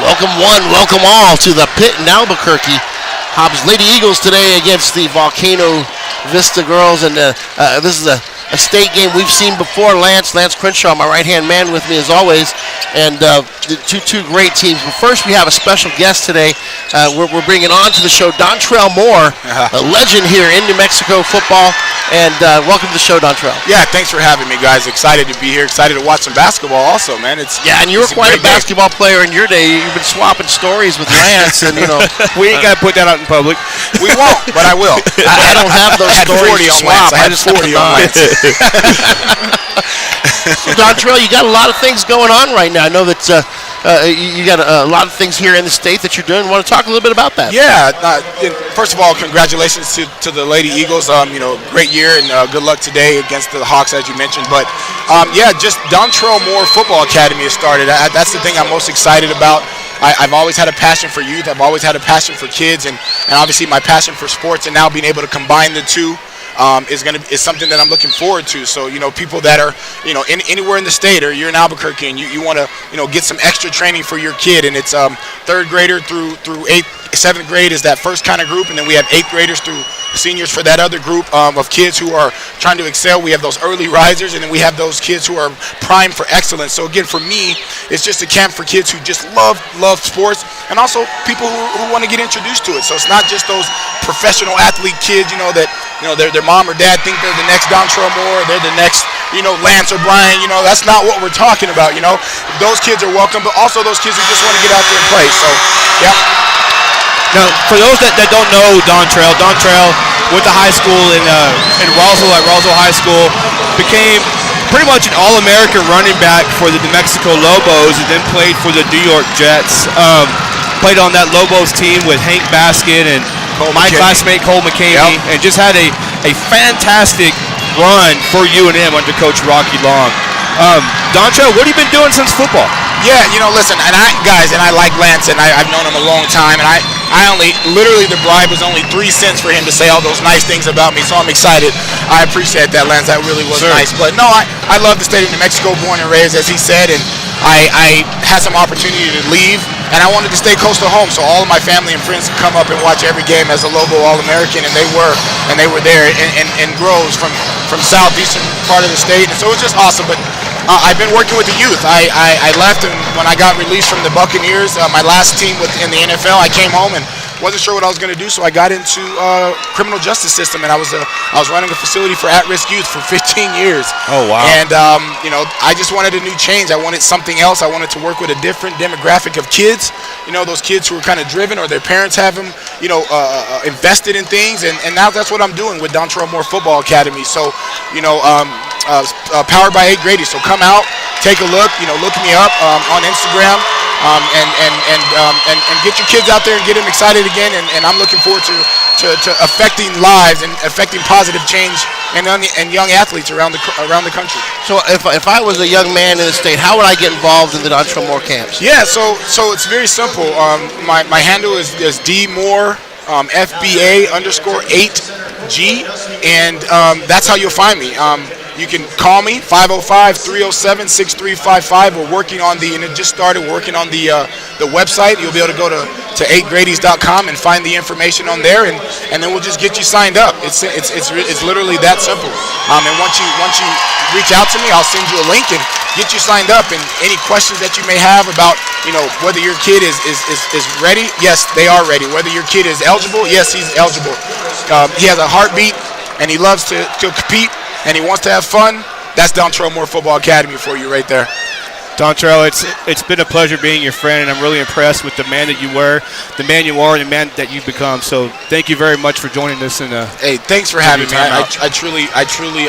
Welcome one, welcome all to the pit in Albuquerque. Hobbs Lady Eagles today against the Volcano VIsta girls, and this is a state game we've seen before. Lance Crenshaw, my right-hand man, with me as always, and two great teams. But first, we have a special guest today. We're bringing on to the show Dontrell Moore, a legend here in New Mexico football, and welcome to the show, Dontrell. Yeah, thanks for having me, guys. Excited to be here. Excited to watch some basketball also, man. And you were quite a basketball player in your day. You've been swapping stories with Lance, and we ain't got to put that out in public. We won't, but I will. I don't have those stories to swap. I had 40 on Lance. So, Dontrell, you got a lot of things going on right now. I know that you got a lot of things here in the state that you're doing. Want to talk a little bit about that? Yeah. First of all, congratulations to the Lady Eagles. Great year, and good luck today against the Hawks, as you mentioned. But, just Dontrell Moore Football Academy has started. That's the thing I'm most excited about. I've always had a passion for youth. I've always had a passion for kids, and obviously my passion for sports, and now being able to combine the two is something that I'm looking forward to. So, people that are, anywhere in the state, or you're in Albuquerque and you want to, get some extra training for your kid, and it's third grader through 7th grade is that first kind of group, and then we have 8th graders through seniors for that other group of kids who are trying to excel. We have those early risers, and then we have those kids who are primed for excellence. So again, for me, it's just a camp for kids who just love sports, and also people who want to get introduced to it. So it's not just those professional athlete kids, that their mom or dad think they're the next Dontrell Moore, they're the next Lance or Brian. That's not what we're talking about. Those kids are welcome, but also those kids who just want to get out there and play. So yeah. Now, for those that don't know Dontrell went to high school in Roswell at Roswell High School, became pretty much an All-American running back for the New Mexico Lobos, and then played for the New York Jets. Played on that Lobos team with Hank Baskin and my classmate Cole McCamey, and just had a fantastic run for UNM under Coach Rocky Long. Dontrell, what have you been doing since football? Yeah, listen, and I like Lance, and I've known him a long time, and I literally the bribe was only 3 cents for him to say all those nice things about me, so I'm excited. I appreciate that, Lance. That really was nice. But no, I love the state of New Mexico, born and raised, as he said, and I had some opportunity to leave, and I wanted to stay close to home, so all of my family and friends could come up and watch every game as a Lobo All-American, and they were there in Groves from southeastern part of the state, and so it was just awesome. But I've been working with the youth. I left, and when I got released from the Buccaneers, my last team in the NFL, I came home and wasn't sure what I was going to do, so I got into criminal justice system, and I was running a facility for at-risk youth for 15 years. Oh, wow. And, I just wanted a new change. I wanted something else. I wanted to work with a different demographic of kids, those kids who are kind of driven, or their parents have them, invested in things, and now that's what I'm doing with Dontrell Moore Football Academy. So, powered by 8 Grady. So come out, take a look, look me up on Instagram, and get your kids out there and get them excited again. And I'm looking forward to affecting lives and affecting positive change and young athletes around the country. So if I was a young man in the state, how would I get involved in the Dontrell Moore camps? Yeah, so it's very simple. My handle is DMoore, FBA_8G, and that's how you'll find me. You can call me, 505-307-6355. We're working on and it just started working on the website. You'll be able to go to 8gradys.com and find the information on there, and then we'll just get you signed up. It's literally that simple. And once you reach out to me, I'll send you a link and get you signed up. And any questions that you may have about, whether your kid is ready, yes, they are ready. Whether your kid is eligible, yes, he's eligible. He has a heartbeat, and he loves to compete, and he wants to have fun. That's Dontrell Moore Football Academy for you right there. Dontrell, it's been a pleasure being your friend, and I'm really impressed with the man that you were, the man you are, and the man that you've become. So thank you very much for joining us. Hey, thanks for having me. I truly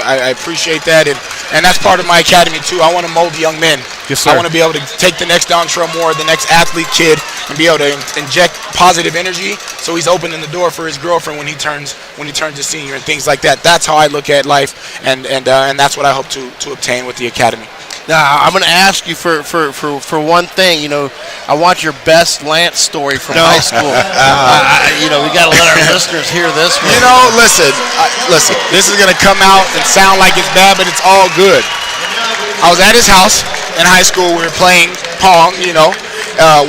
appreciate that, and that's part of my academy too. I want to mold young men. Yes, sir. I want to be able to take the next Dontrell Moore, the next athlete kid, and be able to inject positive energy, so he's opening the door for his girlfriend when he turns a senior and things like that. That's how I look at life, and that's what I hope to obtain with the academy. Now, I'm going to ask you for one thing. I want your best Lance story from high school. We got to let our listeners hear this one. Listen. This is going to come out and sound like it's bad, but it's all good. I was at his house in high school. We were playing Pong,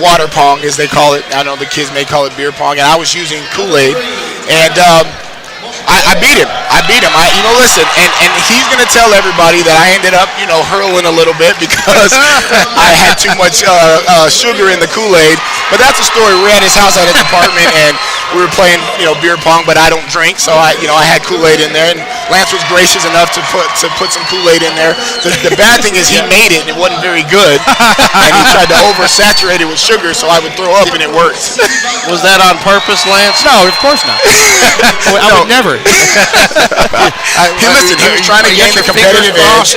water pong, as they call it. I know the kids may call it beer pong, and I was using Kool-Aid, and I beat him. Listen, and he's going to tell everybody that I ended up, hurling a little bit because I had too much sugar in the Kool-Aid. But that's a story. We're at his house at his apartment, and we were playing, beer pong, but I don't drink, so I had Kool-Aid in there. And Lance was gracious enough to put some Kool-Aid in there. The bad thing is he made it, and it wasn't very good. And he tried to oversaturate it with sugar, so I would throw up, and it worked. Was that on purpose, Lance? No, of course not. I would never. He was trying to gain the competitive edge.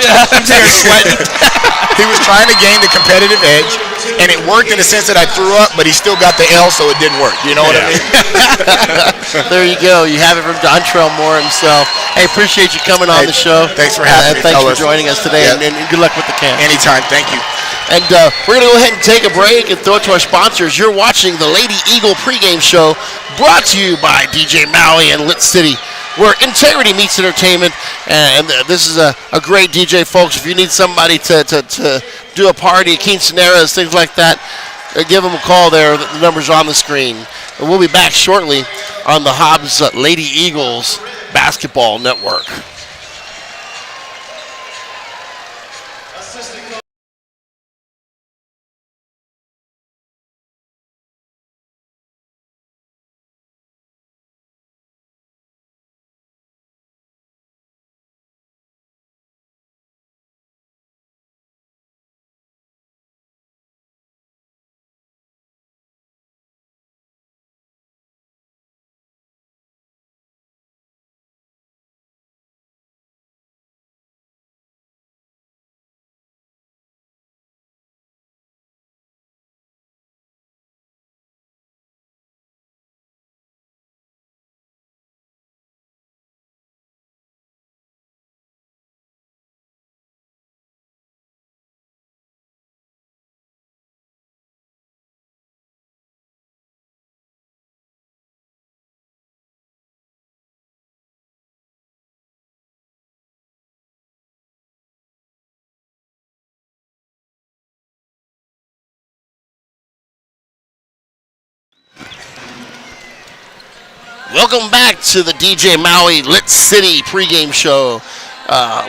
He was trying to gain the competitive edge, and it worked in the sense that I threw up, but he still got the L, so it didn't work. You know what I mean? There you go. You have it from Dontrell Moore himself. Hey, appreciate you coming on the show. Thanks for having me, thanks fellas. for joining us today, and good luck with the camp. Anytime. Thank you. And we're going to go ahead and take a break and throw it to our sponsors. You're watching the Lady Eagle pregame show brought to you by DJ Maui and Lit City, where integrity meets entertainment. And this is a great DJ, folks. If you need somebody to do a party, quinceañeras, things like that, give them a call there. The number's on the screen. And we'll be back shortly on the Hobbs Lady Eagles Basketball Network. Welcome back to the DJ Maui Lit City pregame show.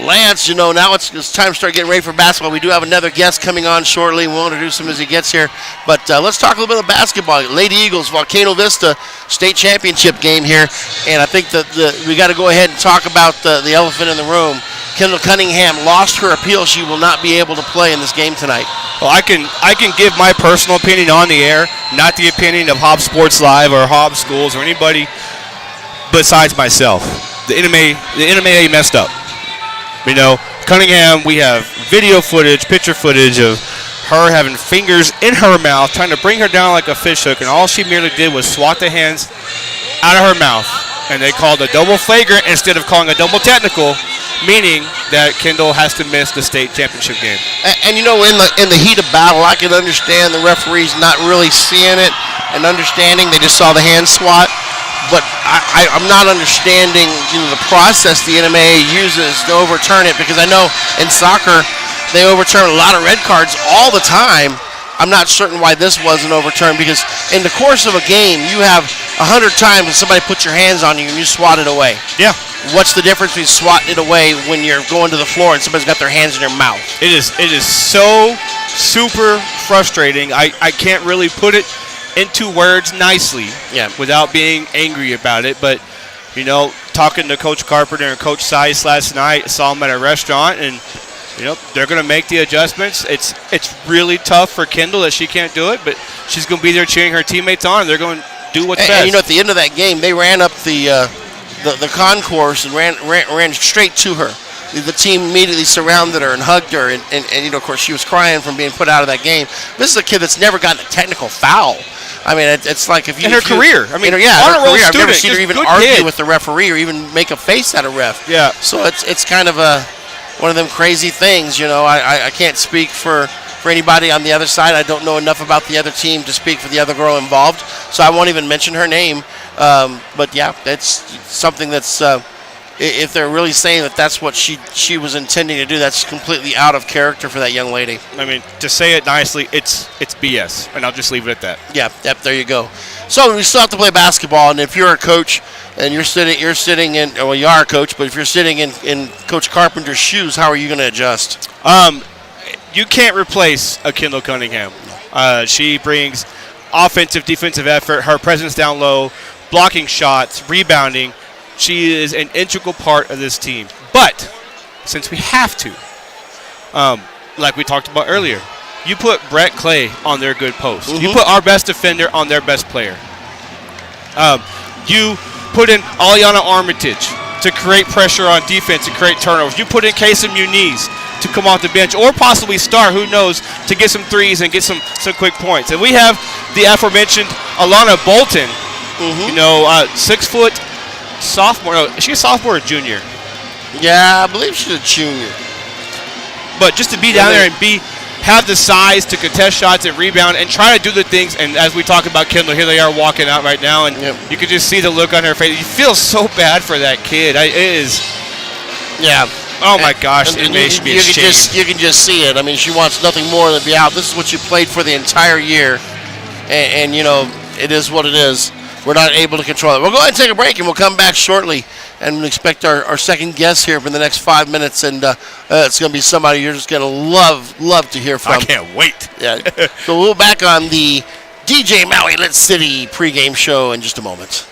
Lance, now it's time to start getting ready for basketball. We do have another guest coming on shortly. We'll introduce him as he gets here. But let's talk a little bit of basketball. Lady Eagles, Volcano Vista state championship game here. And I think that we got to go ahead and talk about the elephant in the room. Kendall Cunningham lost her appeal. She will not be able to play in this game tonight. Well, I can give my personal opinion on the air, not the opinion of Hobbs Sports Live or Hobbs Schools or anybody besides myself. The NMA messed up. Cunningham, we have video footage, picture footage of her having fingers in her mouth, trying to bring her down like a fish hook, and all she merely did was swat the hands out of her mouth. And they called a double flagrant instead of calling a double technical, meaning that Kendall has to miss the state championship game. And in the heat of battle, I can understand the referees not really seeing it and understanding. They just saw the hand swat. But I'm not understanding the process the NMA uses to overturn it, because I know in soccer they overturn a lot of red cards all the time. I'm not certain why this wasn't overturned, because in the course of a game you have 100 times when somebody puts your hands on you and you swat it away. Yeah. What's the difference between swatting it away when you're going to the floor and somebody's got their hands in their mouth? It is so super frustrating. I can't really put it into words nicely, without being angry about it. But talking to Coach Carpenter and Coach Seiss last night, I saw them at a restaurant, and they're going to make the adjustments. It's really tough for Kendall that she can't do it, but she's going to be there cheering her teammates on. They're going to do what's best. And at the end of that game, they ran up the concourse and ran straight to her. The team immediately surrounded her and hugged her, and of course she was crying from being put out of that game. This is a kid that's never gotten a technical foul. I mean, it's like if you... In her career. I mean, her career. I've never seen her even argue with the referee or even make a face at a ref. Yeah. So it's kind of one of them crazy things, I can't speak for anybody on the other side. I don't know enough about the other team to speak for the other girl involved, so I won't even mention her name. But yeah, that's something that's if they're really saying that that's what she was intending to do, that's completely out of character for that young lady. I mean, to say it nicely, it's BS, and I'll just leave it at that. Yeah, yep, there you go. So we still have to play basketball, and if you're a coach and you're sitting in, well, you are a coach, but if you're sitting in Coach Carpenter's shoes, how are you going to adjust? You can't replace a Kendall Cunningham. She brings offensive, defensive effort, her presence down low, blocking shots, rebounding. She is an integral part of this team. But since we have to, like we talked about earlier, you put Brett Clay on their good post. You put our best defender on their best player. You put in Aliana Armitage to create pressure on defense and create turnovers. You put in Casey Muniz to come off the bench or possibly start, who knows, to get some threes and get some quick points. And we have the aforementioned Alana Bolton, 6 foot sophomore. No, is she a sophomore or junior? Yeah, I believe she's a junior. But just to be down there and have the size to contest shots and rebound and try to do the things. And as we talk about Kendall, here they are walking out right now, and you can just see the look on her face. You feel so bad for that kid. It is. Yeah. Oh my gosh! It makes me ashamed. You can just see it. I mean, she wants nothing more than to be out. This is what you played for the entire year, and it is what it is. We're not able to control it. We'll go ahead and take a break, and we'll come back shortly, and we'll expect our second guest here for the next 5 minutes, and it's going to be somebody you're just going to love to hear from. I can't wait. Yeah. So we'll be back on the DJ Maui Lit City pregame show in just a moment.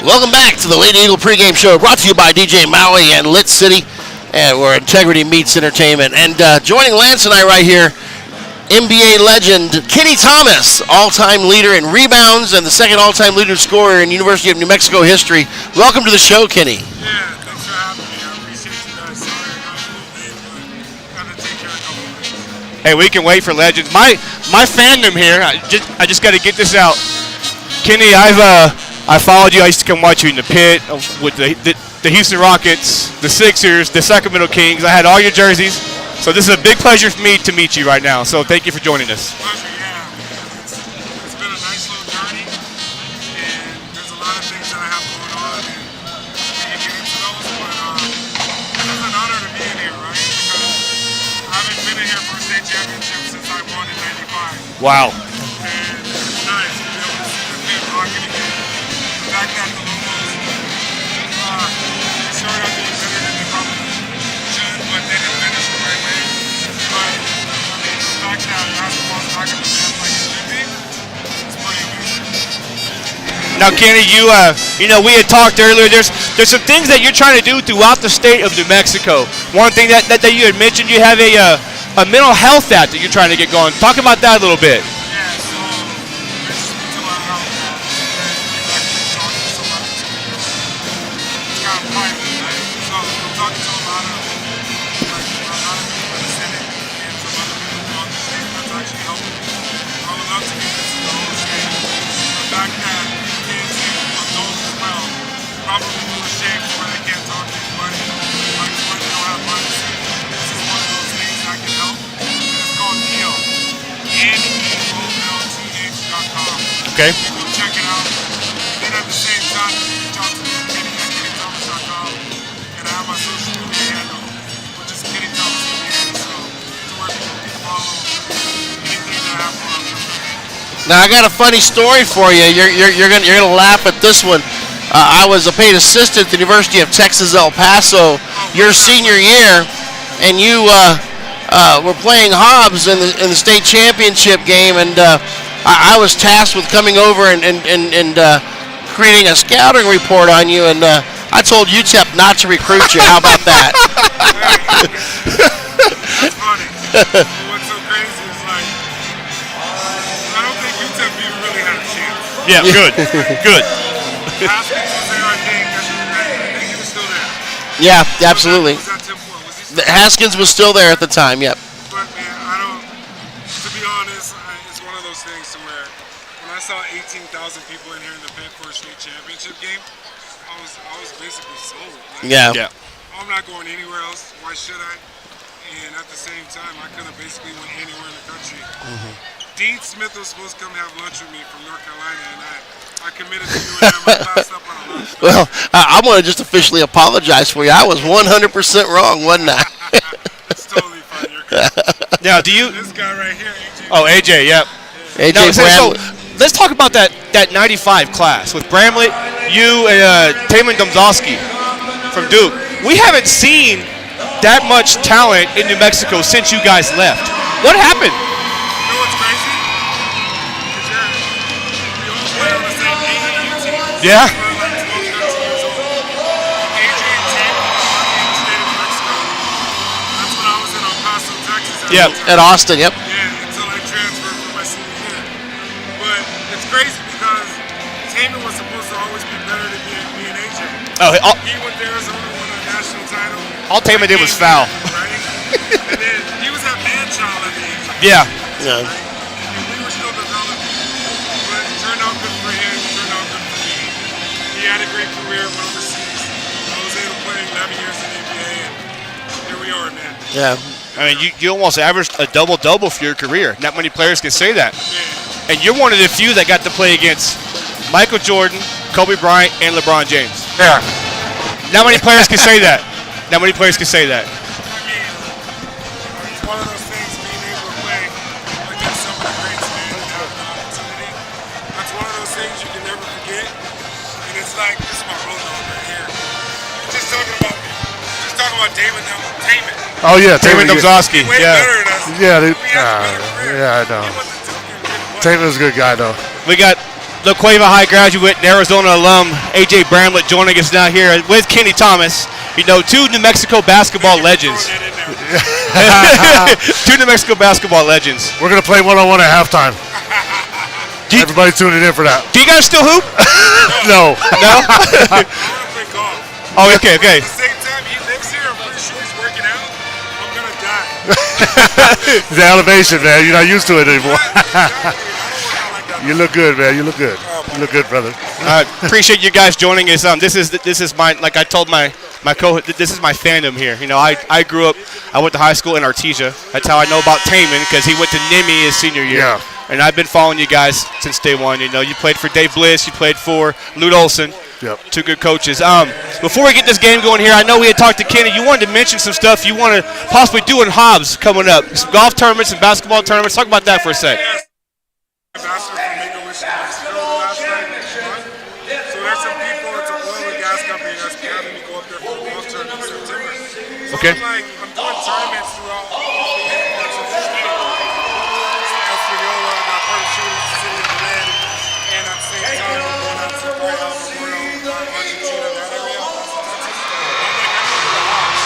Welcome back to the Lady Eagle pregame show, brought to you by DJ Maui and Lit City, and where integrity meets entertainment. And joining Lance and I right here, NBA legend Kenny Thomas, all-time leader in rebounds and the second all-time leader scorer in University of New Mexico history. Welcome to the show, Kenny. Yeah, thanks for having me. I appreciate you guys. Sorry I got a little late, but got to take care of a couple of things. Hey, we can wait for legends. My fandom here. I just got to get this out. Kenny, I followed you. I used to come watch you in the pit with the Houston Rockets, the Sixers, the Sacramento Kings. I had all your jerseys. So this is a big pleasure for me to meet you right now. So thank you for joining us. Pleasure, yeah. It's been a nice little journey, and there's a lot of things that I have going on, and we can get into those, but it's an honor to be in here, right? Because I haven't been in here for a state championship since I won in '95. Wow. And it's nice to be able to see the pit rocking again. The fact that the Lumos, they started out doing better than they probably should, but they didn't finish the right way. But, I mean, the fact that basketball's back in the band like it should be, it's pretty amazing. Now, Kenny, you know, we had talked earlier. There's some things that you're trying to do throughout the state of New Mexico. One thing that you had mentioned, you have a mental health act that you're trying to get going. Talk about that a little bit. Yeah, so there's mental health. Actually talking to somebody. It's kind of private, right? So I'm talking to a lot of people in the Senate and some other people throughout the state that's actually helping me. I would love to get this to the whole state. The fact that kids and adults as well probably feel ashamed where they can't talk to anybody, like when they don't have money. This is one of those things that can help. And it's called NEOLTH. NEOLTH.com. Okay. You go check it out. Then at the same time, you reach out to me, Kenny at KennyThomas.com. And I have my social media handle, which is Kenny Thomas Media. So to where people can follow anything that I have on them. Now I got a funny story for you. You're gonna laugh at this one. I was a paid assistant at the University of Texas El Paso your senior year, and you were playing Hobbs in the state championship game, and I was tasked with coming over and creating a scouting report on you, and I told UTEP not to recruit you. How about that? That's funny. What's so crazy is like, I don't think UTEP even really had a chance. Yeah, good. Good. Haskins was there, I think he was still there. Yeah, absolutely. Was that Tim Ford? Was he still there? Haskins was still there at the time. Yep. But man, to be honest, it's one of those things to where when I saw 18,000 people in here in the pit for a state championship game, I was basically sold. Like, Yeah. I'm not going anywhere else. Why should I? And at the same time, I could have basically went anywhere in the country. Dean Smith was supposed to come have lunch with me from North Carolina, and I committed to doing that. I passed up on a lunch. Well, I want to just officially apologize for you. I was 100% wrong, wasn't I? It's totally fine. You're good. Now, do you? This guy right here, AJ. Oh, AJ. Yep. AJ Now, so Bramlett. let's talk about that 95 class with Bramlett, you, and Taman Domzowski from Duke. We haven't seen that much talent in New Mexico since you guys left. What happened? You know what's crazy? We all play on the same AAU team. Yeah. We're like 12, 13 years old. AJ and Tim are in the state of New Mexico. That's when I was in El Paso, Texas. Yep. At Austin, yep. Yeah, until I transferred for my senior year. But it's crazy because Taman was supposed to always be better than me and AJ. Oh, He went to Arizona, won a national title. all Taman did was foul. Right? And then he was that man child at the age. Yeah. Yeah. And we were still developing. But it turned out good for him. It turned out good for me. He had a great career overseas. I was able to play 11 years in the NBA, and here we are, man. Yeah. I mean, you almost averaged a double-double for your career. Not many players can say that. Yeah. And you're one of the few that got to play against Michael Jordan, Kobe Bryant, and LeBron James. Yeah. Not many players can say that. Not many players can say that. I mean, it's one of those things, being able to play against some of the greats, man, and having the opportunity. That's one of those things you can never forget. And it's like, this is my road dog right here. Just talking about David Taman. Oh yeah, Taman Domzowski. Way Yeah. better than us. Yeah, dude. We had a better career. Yeah, I know. He wasn't Duke and didn't play. Taman's a good guy though. We got La Cueva High graduate and Arizona alum A.J. Bramlett joining us now here with Kenny Thomas. You know, two New Mexico basketball legends. Two New Mexico basketball legends. We're going to play one-on-one at halftime. Everybody tuning in for that. Do you guys still hoop? No. No? I want to play golf. Oh, okay. At the same time, he lives here. I'm pretty sure he's working out. I'm going to die. The elevation, man. You're not used to it anymore. Exactly. I don't work out like that. You look good, man. You look good. You look good, brother. Appreciate you guys joining us. This is my, like I told my this is my fandom here. You know, I grew up, I went to high school in Artesia. That's how I know about Taman, because he went to Nimi his senior year. Yeah. And I've been following you guys since day one. You know, you played for Dave Bliss, you played for Lute Olson. Yep. Two good coaches. Before we get this game going here, I know we had talked to Kenny. You wanted to mention some stuff you want to possibly do in Hobbs coming up. Some golf tournaments and basketball tournaments. Talk about that for a sec. Ambassador for Make-A-Wish Mexico the last night. So there's some people, it's an oil and gas company that's having me go up there for a golf tournament in September. So Okay. I'm doing tournaments throughout all parts of the state. Espanola, got part of the city of Berlin, and at the same time I'm going out to Correa, Memorial, Argentina, that area. I'm like, I'm going to the Hobbs.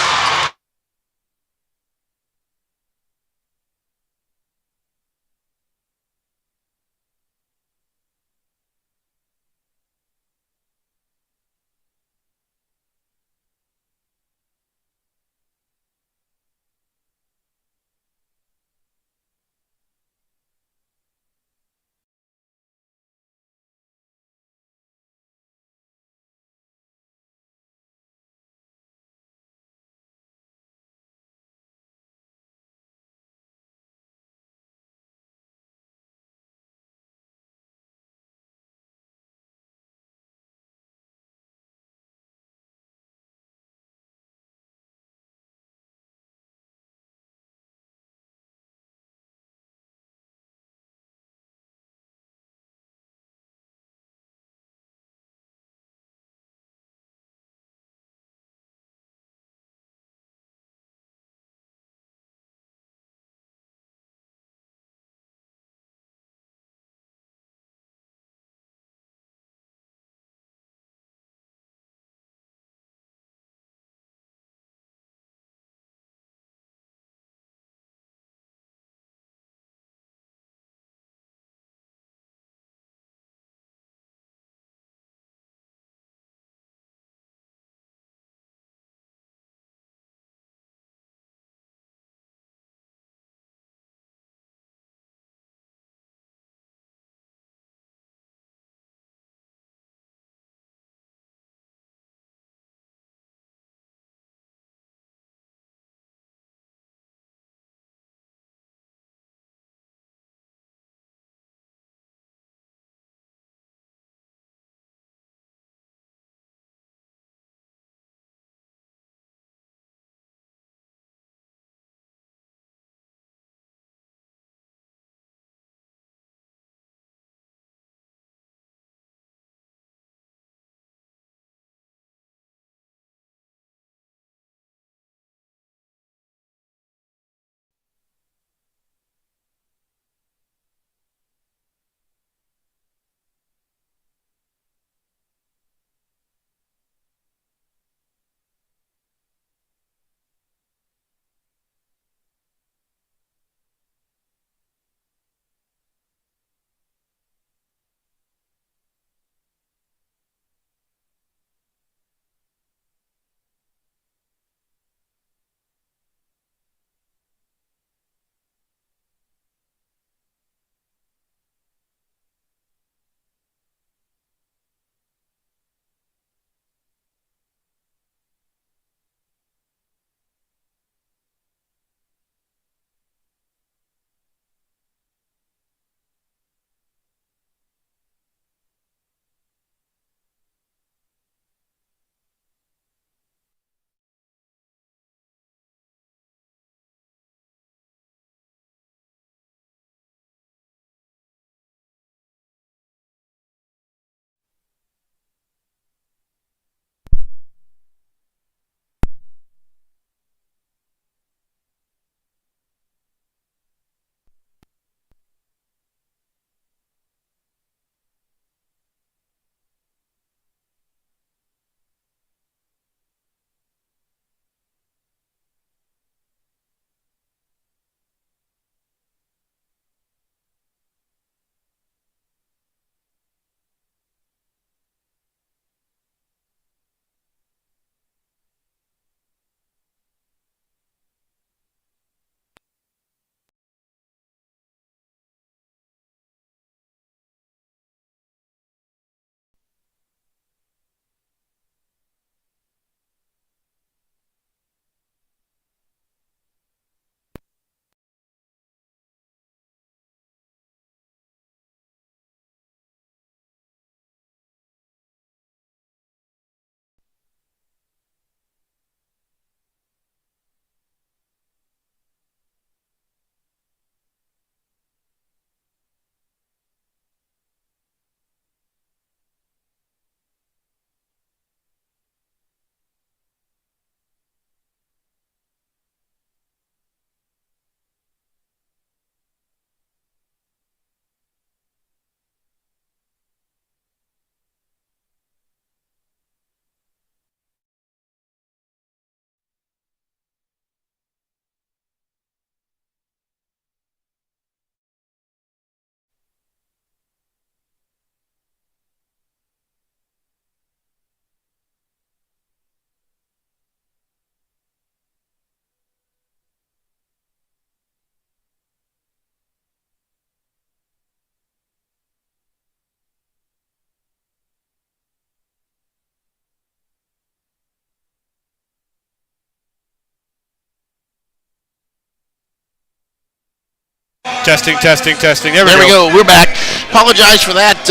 Testing. There we go. We're back. Apologize for that.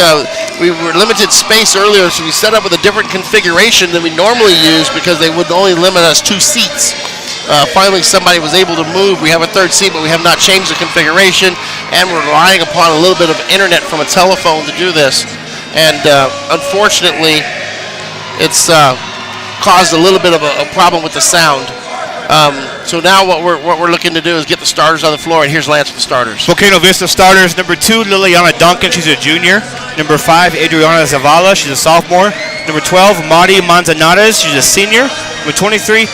We were limited space earlier, so we set up with a different configuration than we normally use because they would only limit us 2 seats. Finally, somebody was able to move. We have a 3rd seat, but we have not changed the configuration, and we're relying upon a little bit of internet from a telephone to do this. And unfortunately, it's caused a little bit of a problem with the sound. So now what we're looking to do is get the starters on the floor, and here's Lance with the starters. Volcano Vista starters, number 2, Liliana Duncan, she's a junior. Number 5, Adriana Zavala, she's a sophomore. Number 12, Mari Manzanares, she's a senior. Number 23,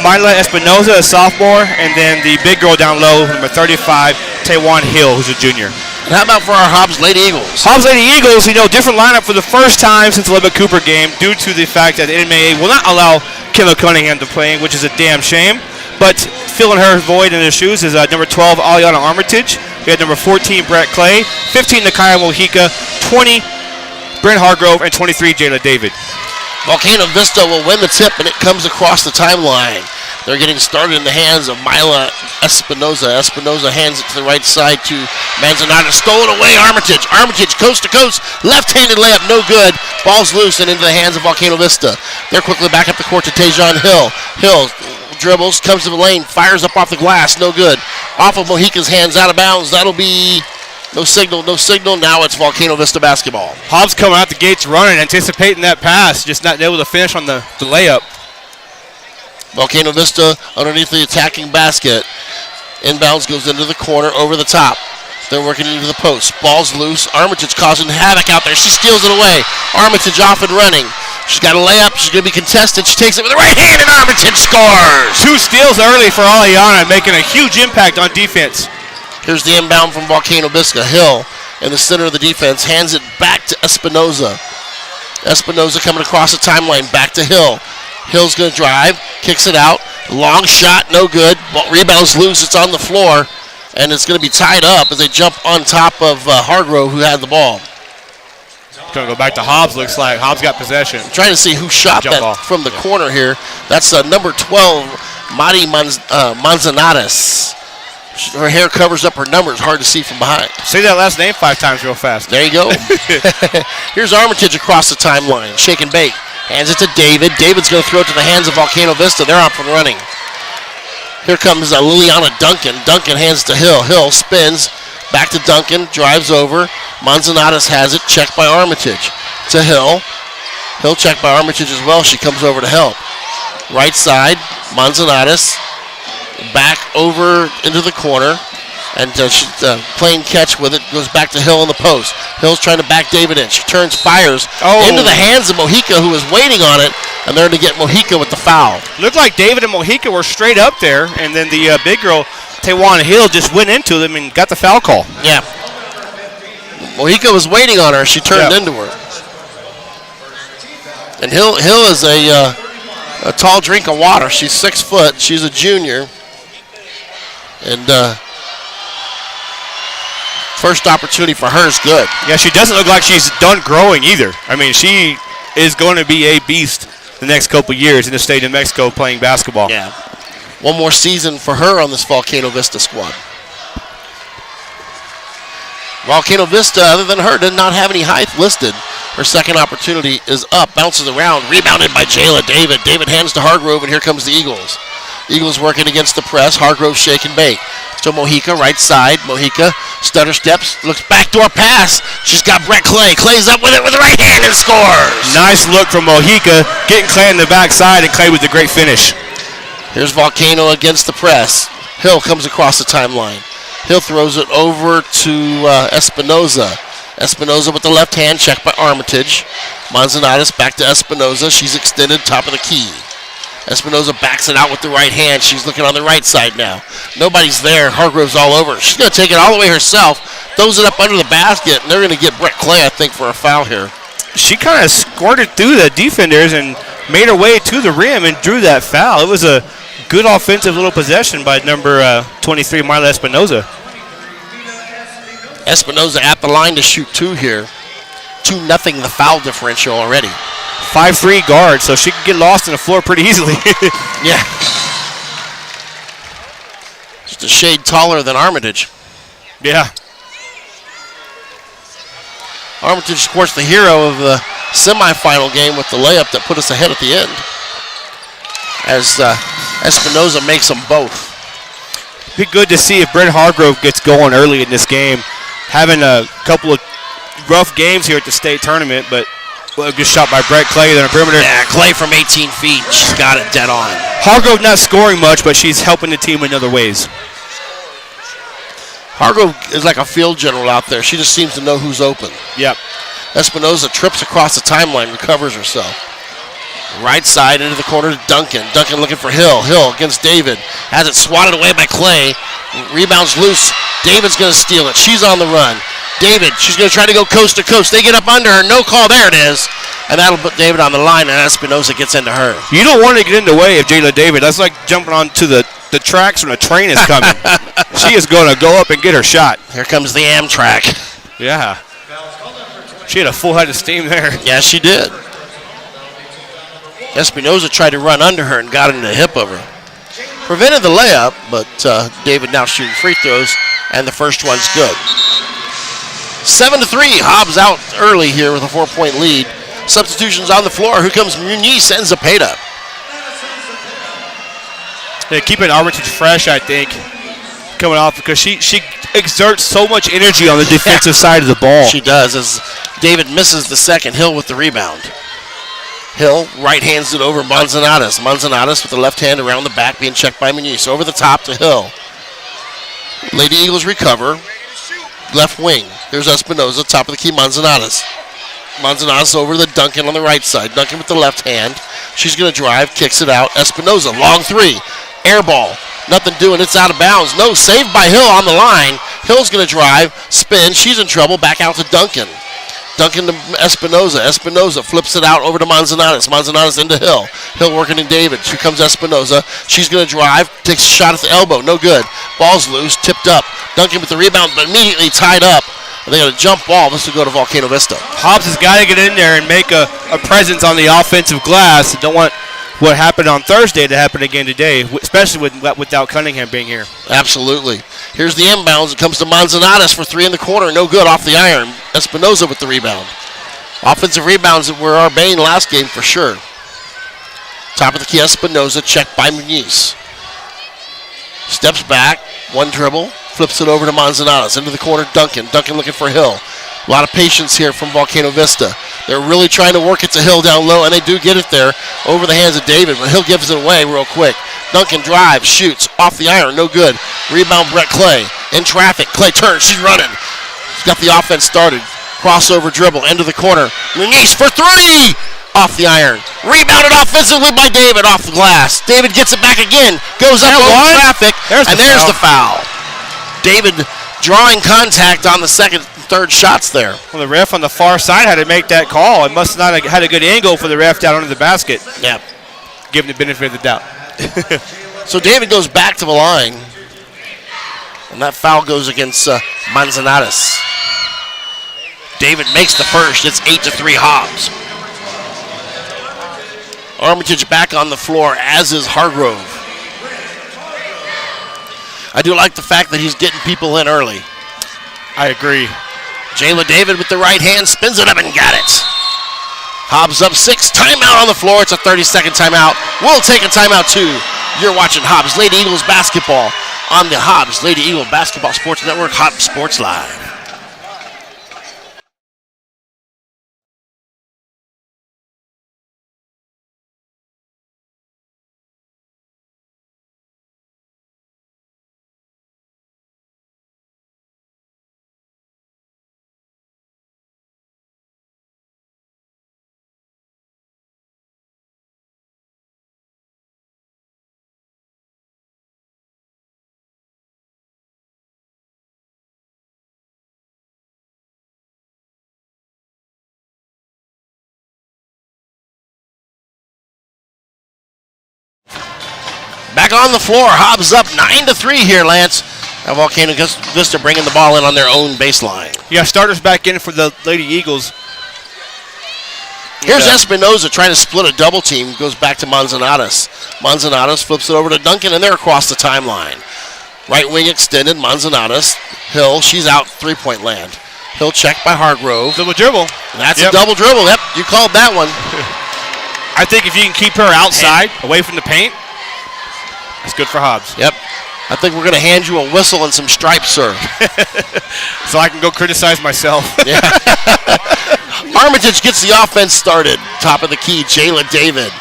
Myla Espinoza, a sophomore. And then the big girl down low, number 35, Taiwan Hill, who's a junior. And how about for our Hobbs Lady Eagles? Hobbs Lady Eagles, different lineup for the first time since the Lubbock Cooper game due to the fact that the NMAA will not allow Kayla Cunningham to play, which is a damn shame. But filling her void in her shoes is number 12, Aliana Armitage. We had number 14, Brett Clay. 15, Nakaya Mojica. 20, Brent Hargrove. And 23, Jayla David. Volcano Vista will win the tip, and it comes across the timeline. They're getting started in the hands of Myla Espinoza. Espinoza hands it to the right side to Manzanares. Stolen away, Armitage. Armitage coast to coast. Left-handed layup, no good. Ball's loose and into the hands of Volcano Vista. They're quickly back up the court to Tejan Hill. Hill dribbles, comes to the lane, fires up off the glass, no good. Off of Mojica's hands, out of bounds. That'll be no signal. Now it's Volcano Vista basketball. Hobbs coming out the gates running, anticipating that pass, just not able to finish on the layup. Volcano Vista underneath the attacking basket. Inbounds goes into the corner, over the top. They're working into the post. Ball's loose. Armitage causing havoc out there. She steals it away. Armitage off and running. She's got a layup. She's going to be contested. She takes it with the right hand, and Armitage scores. 2 steals early for Aliana, making a huge impact on defense. Here's the inbound from Volcano Vista. Hill in the center of the defense hands it back to Espinoza. Espinoza coming across the timeline, back to Hill. Hill's going to drive, kicks it out. Long shot, no good. Rebounds loose. It's on the floor, and it's going to be tied up as they jump on top of Hargrove, who had the ball. Going to go back to Hobbs, looks like. Hobbs got possession. I'm trying to see who shot that from the corner here. That's number 12, Mari Manzanares. Her hair covers up her numbers. Hard to see from behind. Say that last name 5 times real fast. There you go. Here's Armitage across the timeline. Shake and bake. Hands it to David. David's going to throw it to the hands of Volcano Vista. They're up and running. Here comes Liliana Duncan. Duncan hands to Hill. Hill spins. Back to Duncan. Drives over. Manzanares has it. Checked by Armitage. To Hill. Hill checked by Armitage as well. She comes over to help. Right side. Manzanares. Back over into the corner. And she's playing catch with it. Goes back to Hill in the post. Hill's trying to back David in. She turns, fires into the hands of Mojica, who was waiting on it. And they're going to get Mojica with the foul. Looked like David and Mojica were straight up there. And then the big girl, Taiwan Hill, just went into them and got the foul call. Yeah. Mojica was waiting on her. She turned into her. And Hill is a tall drink of water. She's 6 foot. She's a junior. And first opportunity for her is good. Yeah, she doesn't look like she's done growing either. I mean, she is going to be a beast the next couple years in the state of Mexico playing basketball. Yeah. One more season for her on this Volcano Vista squad. Volcano Vista, other than her, did not have any height listed. Her second opportunity is up, bounces around, rebounded by Jayla David. David hands to Hargrove, and here comes the Eagles. Eagles working against the press. Hargrove shake and bake. To Mojica, right side. Mojica, stutter steps, looks backdoor pass. She's got Brett Clay. Clay's up with it with the right hand and scores. Nice look from Mojica, getting Clay on the backside, and Clay with the great finish. Here's Volcano against the press. Hill comes across the timeline. Hill throws it over to Espinoza. Espinoza with the left hand, checked by Armitage. Manzanares back to Espinoza. She's extended, top of the key. Espinoza backs it out with the right hand. She's looking on the right side now. Nobody's there. Hargrove's all over. She's going to take it all the way herself. Throws it up under the basket, and they're going to get Brett Clay, I think, for a foul here. She kind of squirted through the defenders and made her way to the rim and drew that foul. It was a good offensive little possession by number 23, Marla Espinoza. Espinoza at the line to shoot 2 here. 2-0 the foul differential already. 5'3" guard, so she could get lost in the floor pretty easily. Yeah. Just a shade taller than Armitage. Yeah. Armitage, of course, the hero of the semifinal game with the layup that put us ahead at the end. As Espinoza makes them both. Be good to see if Brent Hargrove gets going early in this game. Having a couple of rough games here at the state tournament, but good shot by Brett Clay on the perimeter. Yeah, Clay from 18 feet. She's got it dead on. Hargrove not scoring much, but she's helping the team in other ways. Hargrove is like a field general out there. She just seems to know who's open. Yep. Espinoza trips across the timeline, recovers herself. Right side into the corner to Duncan. Duncan looking for Hill. Hill against David. Has it swatted away by Clay. Rebounds loose. David's going to steal it. She's on the run. David, she's going to try to go coast to coast. They get up under her. No call. There it is. And that'll put David on the line, and Espinoza gets into her. You don't want to get in the way of Jayla David. That's like jumping onto the tracks when a train is coming. She is going to go up and get her shot. Here comes the Amtrak. Yeah. She had a full head of steam there. Yeah, she did. Espinoza tried to run under her and got into the hip of her. Prevented the layup, but David now shooting free throws, and the first one's good. 7-3, Hobbs out early here with a 4-point lead. Substitutions on the floor. Here comes Muniz and Zepeda. They're keeping Armitage fresh, I think, coming off because she exerts so much energy on the defensive side of the ball. She does, as David misses the second. Hill with the rebound. Hill right hands it over Manzanares. Manzanares with the left hand around the back, being checked by Muniz. Over the top to Hill. Lady Eagles recover. Left wing. Here's Espinoza, top of the key, Manzanares. Manzanares over to Duncan on the right side. Duncan with the left hand. She's going to drive, kicks it out. Espinoza, long three. Air ball. Nothing doing. It's out of bounds. No, saved by Hill on the line. Hill's going to drive, spin. She's in trouble. Back out to Duncan. Duncan to Espinoza. Espinoza flips it out over to Manzanares. Manzanares into Hill. Hill working in David. Here comes Espinoza. She's going to drive. Takes a shot at the elbow. No good. Ball's loose. Tipped up. Duncan with the rebound, but immediately tied up. They got a jump ball. This will go to Volcano Vista. Hobbs has got to get in there and make a presence on the offensive glass. Don't want what happened on Thursday to happen again today, especially without Cunningham being here. Absolutely. Here's the inbounds. It comes to Manzanares for three in the corner. No good off the iron. Espinoza with the rebound. Offensive rebounds that were our bane last game for sure. Top of the key, Espinoza, checked by Muniz. Steps back, one dribble, flips it over to Manzanares. Into the corner, Duncan. Duncan looking for Hill. A lot of patience here from Volcano Vista. They're really trying to work it to Hill down low, and they do get it there over the hands of David, but Hill gives it away real quick. Duncan drives, shoots, off the iron, no good. Rebound, Brett Clay. In traffic, Clay turns, she's running. She's got the offense started. Crossover dribble, into the corner. Muniz for three! Off the iron. Rebounded offensively by David off the glass. David gets it back again. Goes up over traffic, and there's the foul. David drawing contact on the second and third shots there. Well, the ref on the far side had to make that call. It must not have had a good angle for the ref down under the basket. Yeah. Give him the benefit of the doubt. So David goes back to the line. And that foul goes against Manzanares. David makes the first. It's 8-3 Hobbs. Armitage back on the floor, as is Hargrove. I do like the fact that he's getting people in early. I agree. Jayla David with the right hand, spins it up and got it. Hobbs up 6, timeout on the floor. It's a 30-second timeout. We'll take a timeout too. You're watching Hobbs Lady Eagles basketball on the Hobbs Lady Eagle Basketball Sports Network, Hobbs Sports Live. Back on the floor, Hobbs up 9-3 here, Lance. Now Volcano Vista bringing the ball in on their own baseline. Yeah, starters back in for the Lady Eagles. Here's Espinoza trying to split a double team. Goes back to Manzanares. Manzanares flips it over to Duncan, and they're across the timeline. Right wing extended, Manzanares. Hill, she's out, three-point land. Hill checked by Hargrove. Double dribble. That's a double dribble. Yep, you called that one. I think if you can keep her outside, away from the paint, it's good for Hobbs. Yep. I think we're going to hand you a whistle and some stripes, sir. So I can go criticize myself. Yeah. Armitage gets the offense started. Top of the key, Jayla David.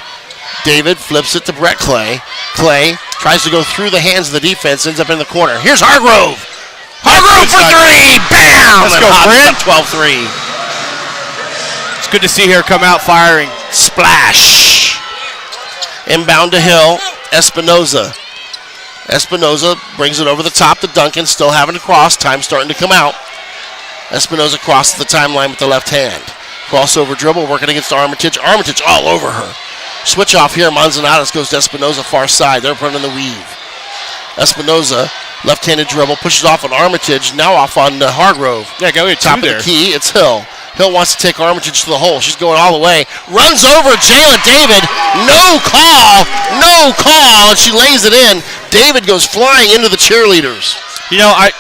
David flips it to Brett Clay. Clay tries to go through the hands of the defense, ends up in the corner. Here's Hargrove. Hargrove for three. Bam! Let's And go, Hobbs Brent. up 12-3. It's good to see her come out firing. Splash. Inbound to Hill. Espinoza. Espinoza brings it over the top to Duncan, still having to cross. Time starting to come out. Espinoza crosses the timeline with the left hand. Crossover dribble, working against Armitage. Armitage all over her. Switch off here. Manzanares goes to Espinoza, far side. They're running the weave. Espinoza, left-handed dribble, pushes off on Armitage. Now off on Hargrove. Yeah, go ahead. Top of the key, it's Hill. Hill wants to take Armitage to the hole. She's going all the way. Runs over Jayla David. No call. No call. And she lays it in. David goes flying into the cheerleaders. You know, I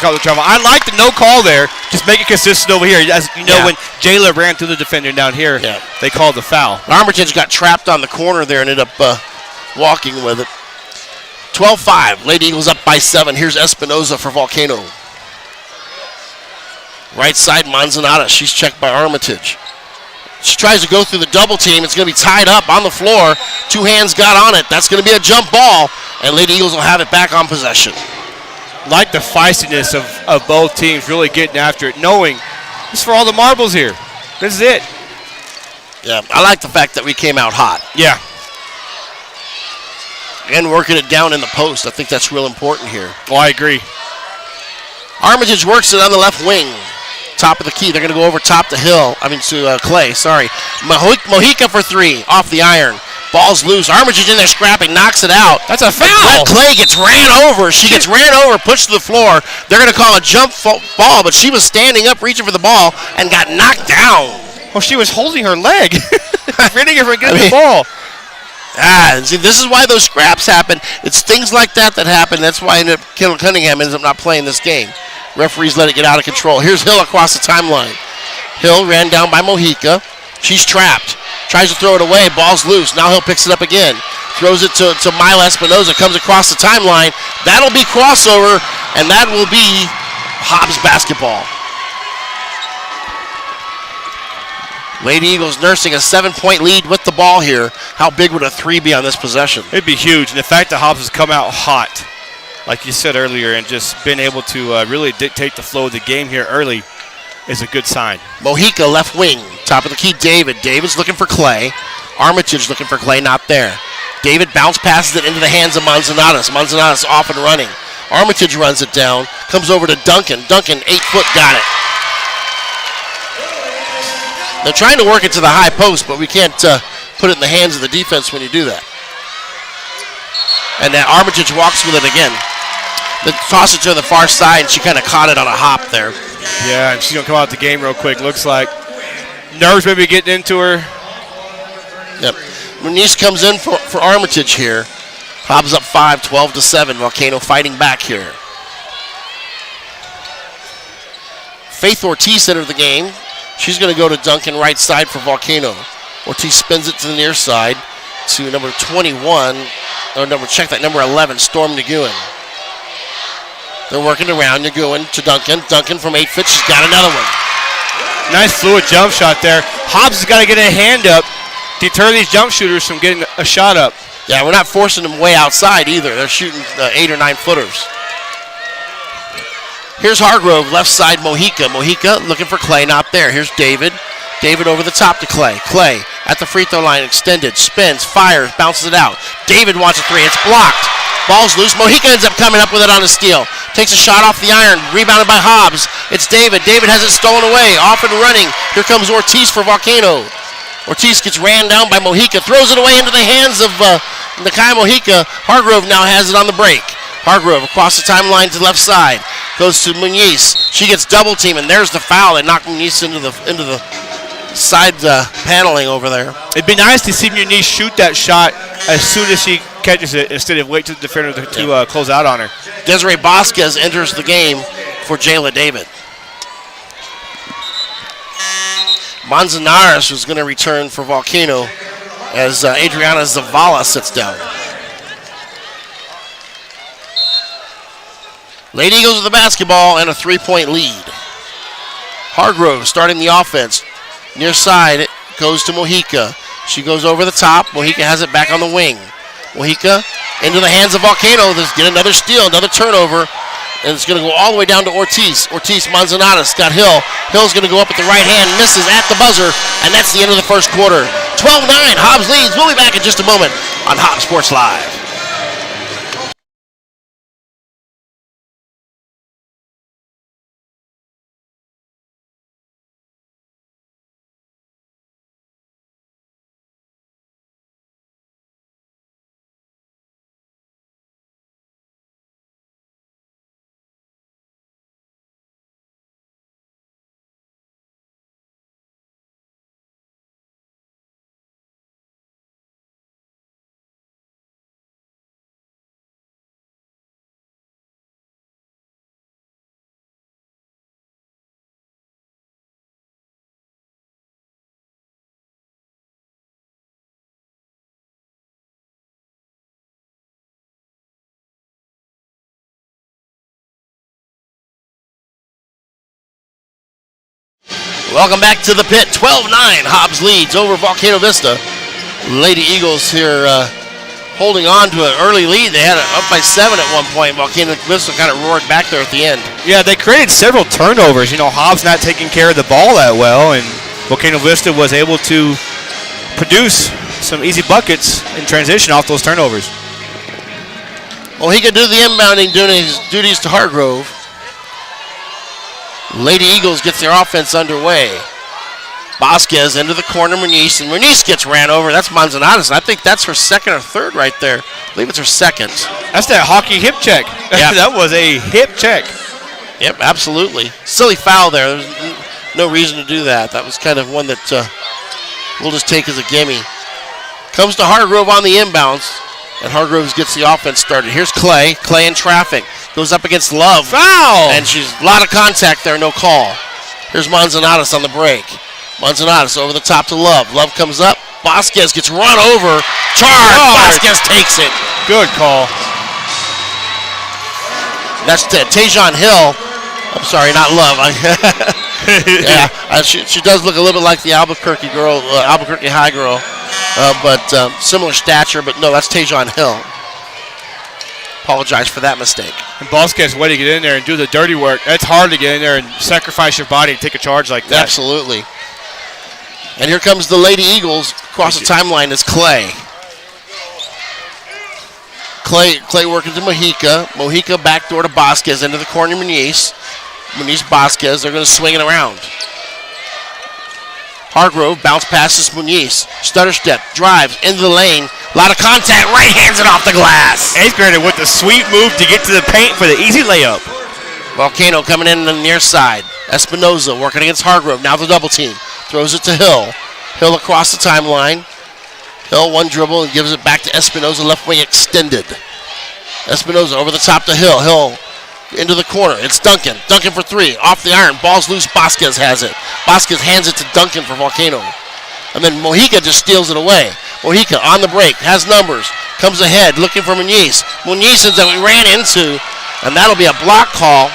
call the trouble. I like the no call there. Just make it consistent over here. As you know, when Jayla ran through the defender down here, they called the foul. Armitage got trapped on the corner there and ended up walking with it. 12-5. Lady Eagles up by 7. Here's Espinoza for Volcano. Right side, Manzanares. She's checked by Armitage. She tries to go through the double team. It's going to be tied up on the floor. Two hands got on it. That's going to be a jump ball, and Lady Eagles will have it back on possession. Like the feistiness of both teams really getting after it, knowing this is for all the marbles here. This is it. Yeah, I like the fact that we came out hot. Yeah. And working it down in the post. I think that's real important here. Well, I agree. Armitage works it on the left wing. Top of the key. They're going to go over top to Clay. Sorry. Mojica for three. Off the iron. Ball's loose. Armitage in there scrapping. Knocks it out. That's a foul. Brett Clay gets ran over. She gets ran over, pushed to the floor. They're going to call a jump ball, but she was standing up reaching for the ball and got knocked down. Well, she was holding her leg. Preventing her from getting the ball. See, this is why those scraps happen. It's things like that happen. That's why Cunningham ends up not playing this game. Referees let it get out of control. Here's Hill across the timeline. Hill ran down by Mojica. She's trapped. Tries to throw it away. Ball's loose. Now Hill picks it up again. Throws it to Myla Espinoza. Comes across the timeline. That'll be crossover, and that will be Hobbs basketball. Lady Eagles nursing a 7-point lead with the ball here. How big would a three be on this possession? It'd be huge. And the fact that Hobbs has come out hot, like you said earlier, and just been able to really dictate the flow of the game here early is a good sign. Mojica, left wing. Top of the key, David. David's looking for Clay. Armitage looking for Clay, not there. David bounce passes it into the hands of Manzanares. Manzanares off and running. Armitage runs it down. Comes over to Duncan. Duncan, 8 foot, got it. They're trying to work it to the high post, but we can't put it in the hands of the defense when you do that. And then Armitage walks with it again. They toss it to the far side, and she kind of caught it on a hop there. Yeah, and she's going to come out the game real quick. Looks like nerves maybe getting into her. Yep. Muniz comes in for Armitage here. Hobbs up 5, 12-7. Volcano fighting back here. Faith Ortiz entered the game. She's going to go to Duncan right side for Volcano. Ortiz spins it to the near side to number 21, or number 11, Storm Nguyen. They're working around Nguyen to Duncan. Duncan from 8 feet. She's got another one. Nice fluid jump shot there. Hobbs has got to get a hand up, deter these jump shooters from getting a shot up. Yeah, we're not forcing them way outside either. They're shooting 8 or 9 footers. Here's Hargrove, left side, Mojica. Mojica looking for Clay, not there. Here's David. David over the top to Clay. Clay at the free throw line, extended, spins, fires, bounces it out. David wants a three. It's blocked. Ball's loose. Mojica ends up coming up with it on a steal. Takes a shot off the iron, rebounded by Hobbs. It's David. David has it stolen away. Off and running. Here comes Ortiz for Volcano. Ortiz gets ran down by Mojica. Throws it away into the hands of Nakai Mojica. Hargrove now has it on the break. Hargrove across the timeline to the left side. Goes to Muniz. She gets double team, and there's the foul. They knock Muniz into the side paneling over there. It'd be nice to see Muniz shoot that shot as soon as she catches it instead of wait to the defender to close out on her. Desiree Vasquez enters the game for Jayla David. Manzanares was going to return for Volcano as Adriana Zavala sits down. Lady Eagles with the basketball and a 3-point lead. Hargrove starting the offense. Near side, it goes to Mojica. She goes over the top. Mojica has it back on the wing. Mojica into the hands of Volcano. There's get another steal, another turnover. And it's going to go all the way down to Ortiz. Ortiz, Manzanares, got Hill. Hill's going to go up with the right hand, misses at the buzzer, and that's the end of the first quarter. 12-9, Hobbs leads. We'll be back in just a moment on Hobbs Sports Live. Welcome back to the pit. 12-9, Hobbs leads over Volcano Vista. Lady Eagles here holding on to an early lead. They had it up by 7 at one point. Volcano Vista kind of roared back there at the end. Yeah, they created several turnovers. Hobbs not taking care of the ball that well, and Volcano Vista was able to produce some easy buckets in transition off those turnovers. Well, he could do the inbounding duties to Hargrove. Lady Eagles gets their offense underway. Vasquez into the corner, Muniz, and Muniz gets ran over. That's Manzanares, and I think that's her second or third right there. I believe it's her second. That's that hockey hip check. Yep. That was a hip check. Yep, absolutely. Silly foul there. There's no reason to do that. That was kind of one that we'll just take as a gimme. Comes to Hargrove on the inbounds, and Hargrove gets the offense started. Here's Clay. Clay in traffic. Goes up against Love. Foul! And she's a lot of contact there, no call. Here's Manzanares on the break. Manzanares over the top to Love. Love comes up. Vasquez gets run over. Charge! Vasquez takes it. Good call. That's Tajon Hill. I'm sorry, not Love. Yeah, she does look a little bit like the Albuquerque girl, Albuquerque High girl, but similar stature. But no, that's Tajon Hill. Apologize for that mistake. And Vasquez way to get in there and do the dirty work. That's hard to get in there and sacrifice your body to take a charge like that. Absolutely. And here comes the Lady Eagles. Across the timeline is Clay. Clay working to Mojica. Mojica backdoor to Vasquez into the corner. Muniz, Vasquez. They're going to swing it around. Hargrove bounce passes Muniz. Stutter step, drives into the lane. A lot of contact, right hands it off the glass. 8th grader with the sweet move to get to the paint for the easy layup. Volcano coming in on the near side. Espinoza working against Hargrove. Now the double team. Throws it to Hill. Hill across the timeline. Hill one dribble and gives it back to Espinoza. Left wing extended. Espinoza over the top to Hill. Hill into the corner. It's Duncan. Duncan for three. Off the iron. Ball's loose. Vasquez has it. Vasquez hands it to Duncan for Volcano. And then Mojica just steals it away. Mojica on the break. Has numbers. Comes ahead looking for Muniz. Muniz that we ran into. And that'll be a block call.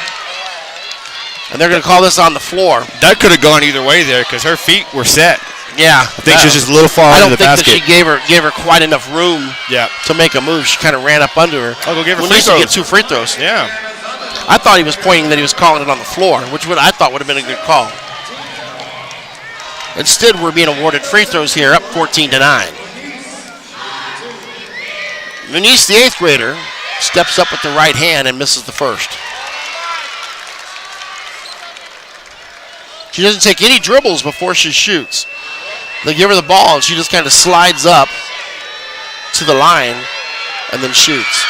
And they're going to call this on the floor. That could have gone either way there because her feet were set. Yeah. I think she was just a little far under the basket. I don't think that she gave her quite enough room to make a move. She kind of ran up under her. I'll go give her free throws. get 2 free throws. Yeah. I thought he was pointing that he was calling it on the floor, which I thought would have been a good call. Instead, we're being awarded free throws here, up 14-9. Muniz, the 8th grader, steps up with the right hand and misses the first. She doesn't take any dribbles before she shoots. They give her the ball, and she just kind of slides up to the line and then shoots.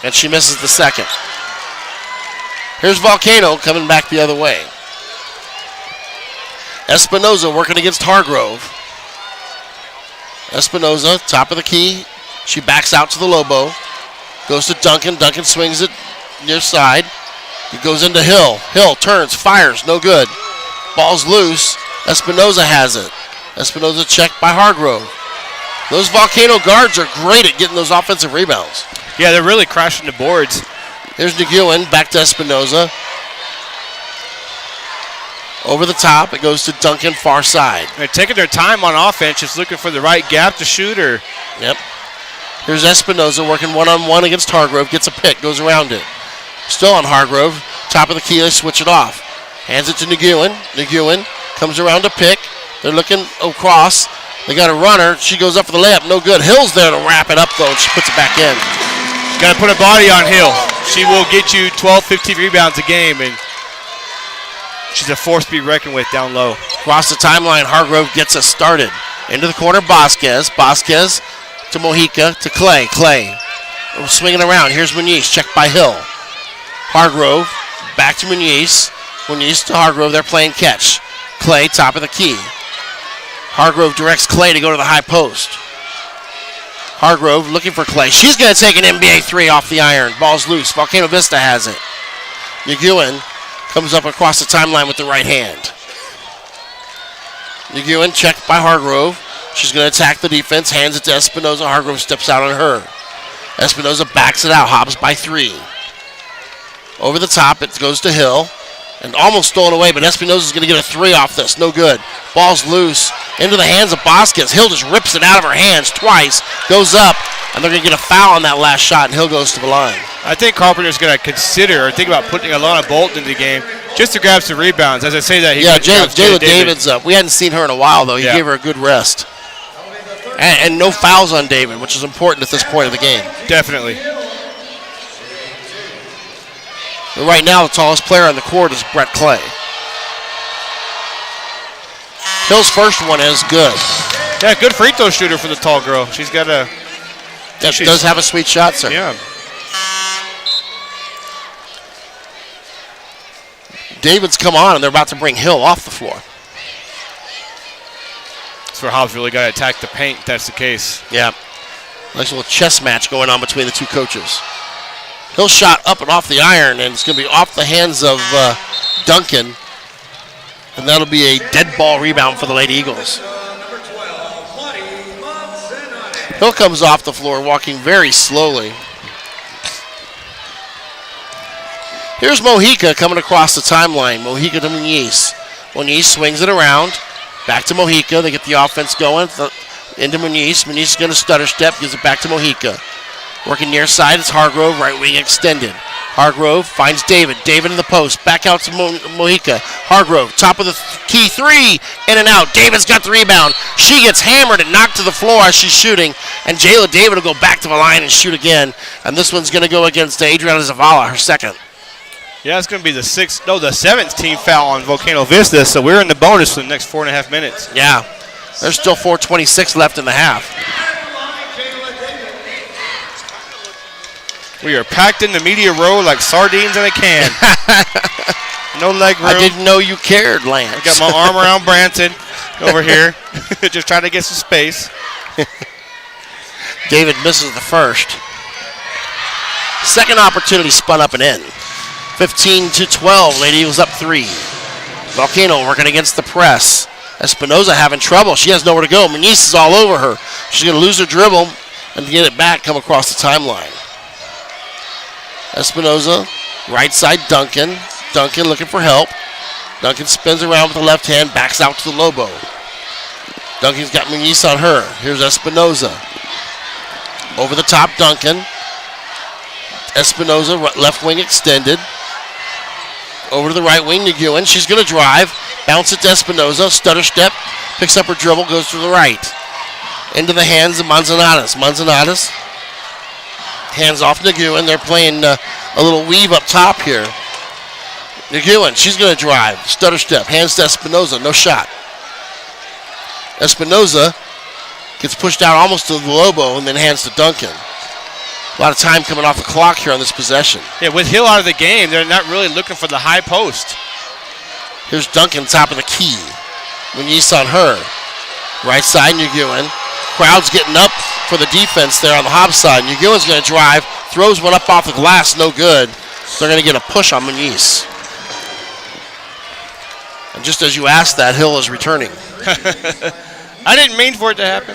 And she misses the second. Here's Volcano coming back the other way. Espinoza working against Hargrove. Espinoza, top of the key, She backs out to the Lobo. Goes to Duncan. Duncan swings it near side. It goes into Hill. Hill turns, fires, no good. Ball's loose. Espinoza has it. Espinoza checked by Hargrove. Those Volcano guards are great at getting those offensive rebounds. Yeah, they're really crashing the boards. Here's Nguyen, back to Espinoza. Over the top, it goes to Duncan, far side. They're taking their time on offense, just looking for the right gap to shoot. Yep. Here's Espinoza working one-on-one against Hargrove. Gets a pick, goes around it. Still on Hargrove. Top of the key, they switch it off. Hands it to Nguyen. Nguyen comes around to pick. They're looking across. They got a runner. She goes up for the layup. No good. Hill's there to wrap it up, though, and she puts it back in. Got to put a body on Hill. She will get you 12, 15 rebounds a game, and she's a force to be reckoned with down low. Across the timeline, Hargrove gets us started. Into the corner, Vasquez. Vasquez to Mojica to Clay. Clay swinging around. Here's Muniz, checked by Hill. Hargrove back to Muniz. Muniz to Hargrove. They're playing catch. Clay, top of the key. Hargrove directs Clay to go to the high post. Hargrove looking for Clay. She's going to take an NBA three off the iron. Ball's loose. Volcano Vista has it. Nguyen comes up across the timeline with the right hand. Nguyen checked by Hargrove. She's going to attack the defense. Hands it to Espinoza. Hargrove steps out on her. Espinoza backs it out. Hobbs by 3. Over the top, it goes to Hill. And almost stolen away, but Espinoza's going to get a 3 off this. No good. Ball's loose. Into the hands of Vasquez. Hill just rips it out of her hands twice. Goes up, and they're going to get a foul on that last shot, and Hill goes to the line. I think Carpenter's going to consider or think about putting Alana Bolton into the game just to grab some rebounds. As I say that, Jayla David's up. We hadn't seen her in a while, though. He gave her a good rest. And no fouls on David, which is important at this point of the game. Definitely. But right now, the tallest player on the court is Brett Clay. Hill's first one is good. Yeah, good free throw shooter for the tall girl. She's got a... That does have a sweet shot, sir. Yeah. David's come on, and they're about to bring Hill off the floor. That's where Hobbs really got to attack the paint, if that's the case. Yeah. Nice little chess match going on between the two coaches. Hill shot up and off the iron, and it's going to be off the hands of Duncan. And that'll be a dead ball rebound for the Lady Eagles. Hill comes off the floor walking very slowly. Here's Mojica coming across the timeline. Mojica to Muniz. Muniz swings it around. Back to Mojica. They get the offense going. Into Muniz. Muniz is going to stutter step. Gives it back to Mojica. Working near side, it's Hargrove, right wing extended. Hargrove finds David. David in the post. Back out to Mojica. Hargrove, top of the key, 3, in and out. David's got the rebound. She gets hammered and knocked to the floor as she's shooting. And Jayla David will go back to the line and shoot again. And this one's going to go against Adriana Zavala, her second. Yeah, it's going to be the 7th team foul on Volcano Vista, so we're in the bonus for the next 4.5 minutes. Yeah, there's still 4:26 left in the half. We are packed in the media row like sardines in a can. No leg room. I didn't know you cared, Lance. I got my arm around Branson over here, just trying to get some space. David misses the first. Second opportunity spun up and in. 15-12. Lady Eagles up 3. Volcano working against the press. Espinoza having trouble. She has nowhere to go. Muniz is all over her. She's going to lose her dribble and to get it back, come across the timeline. Espinoza, right side Duncan. Duncan looking for help. Duncan spins around with the left hand, backs out to the Lobo. Duncan's got Muniz on her. Here's Espinoza. Over the top, Duncan. Espinoza, left wing extended. Over to the right wing, Nguyen. She's going to drive. Bounce it to Espinoza. Stutter step. Picks up her dribble, goes to the right. Into the hands of Manzanares. Manzanares. Hands off Nguyen. They're playing a little weave up top here. Nguyen, she's going to drive. Stutter step. Hands to Espinoza. No shot. Espinoza gets pushed out almost to the Lobo and then hands to Duncan. A lot of time coming off the clock here on this possession. Yeah, with Hill out of the game, they're not really looking for the high post. Here's Duncan, top of the key. Muniz on her. Right side, Nguyen. Crowd's getting up for the defense there on the Hobbs side. Nguyen's going to drive, throws one up off the glass, no good. They're going to get a push on Muniz. And just as you asked that, Hill is returning. I didn't mean for it to happen.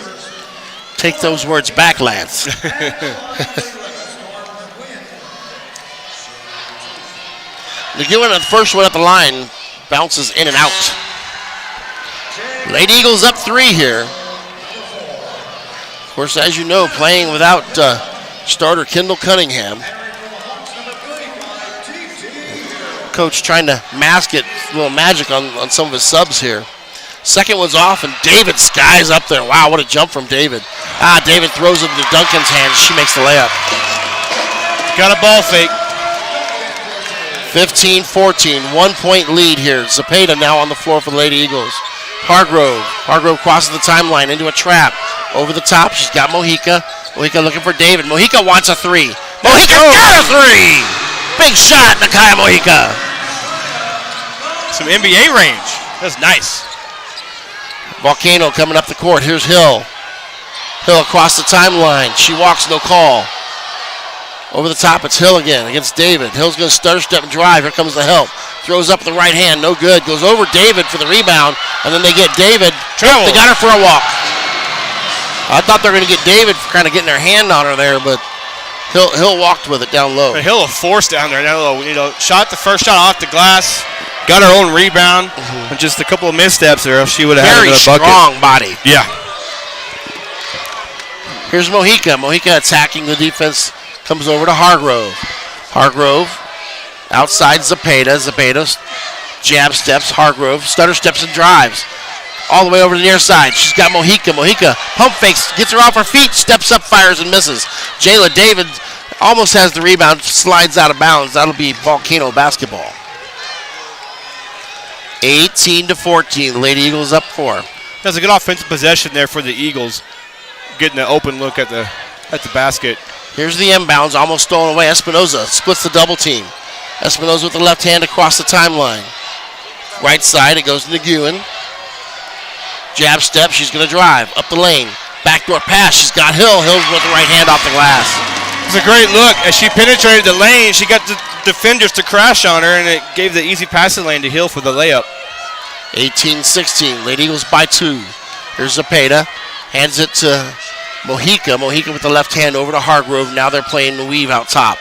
Take those words back, Lance. Nguyen on the first one at the line, bounces in and out. Lady Eagles up 3 here. Of course, as you know, playing without starter Kendall Cunningham. Coach trying to mask it, a little magic on some of his subs here. Second one's off, and David skies up there. Wow, what a jump from David. David throws it into Duncan's hands. She makes the layup. Got a ball fake. 15-14, 1-point lead here. Zepeda now on the floor for the Lady Eagles. Hargrove crosses the timeline into a trap. Over the top, she's got Mojica. Mojica looking for David. Mojica wants a 3. Mojica got a 3! Big shot, Nakaya Mojica. Some NBA range. That's nice. Volcano coming up the court. Here's Hill. Hill across the timeline. She walks, no call. Over the top, it's Hill again against David. Hill's going to stutter step and drive. Here comes the help. Throws up the right hand, no good. Goes over David for the rebound, and then they get David. They got her for a walk. I thought they were going to get David for kind of getting their hand on her there, but Hill walked with it down low. But Hill a force down there. Now, shot the first shot off the glass, got her own rebound, and just a couple of missteps there, else she would have had a bucket. Very strong body. Yeah. Here's Mojica. Mojica attacking the defense. Comes over to Hargrove. Hargrove outside Zepeda. Zepeda jab steps. Hargrove stutter steps and drives. All the way over to the near side. She's got Mojica. Mojica pump fakes. Gets her off her feet. Steps up, fires, and misses. Jayla David almost has the rebound. Slides out of bounds. That'll be Volcano basketball. 18-14. Lady Eagles up 4. That's a good offensive possession there for the Eagles. Getting an open look at the basket. Here's the inbounds, almost stolen away. Espinoza splits the double team. Espinoza with the left hand across the timeline. Right side, it goes to Nguyen. Jab step, she's going to drive up the lane. Backdoor pass, she's got Hill. Hill's with the right hand off the glass. It's a great look. As she penetrated the lane, she got the defenders to crash on her, and it gave the easy passing lane to Hill for the layup. 18-16, Lady Eagles by 2. Here's Zepeda, hands it to Mojica. Mojica with the left hand over to Hargrove. Now they're playing the weave out top.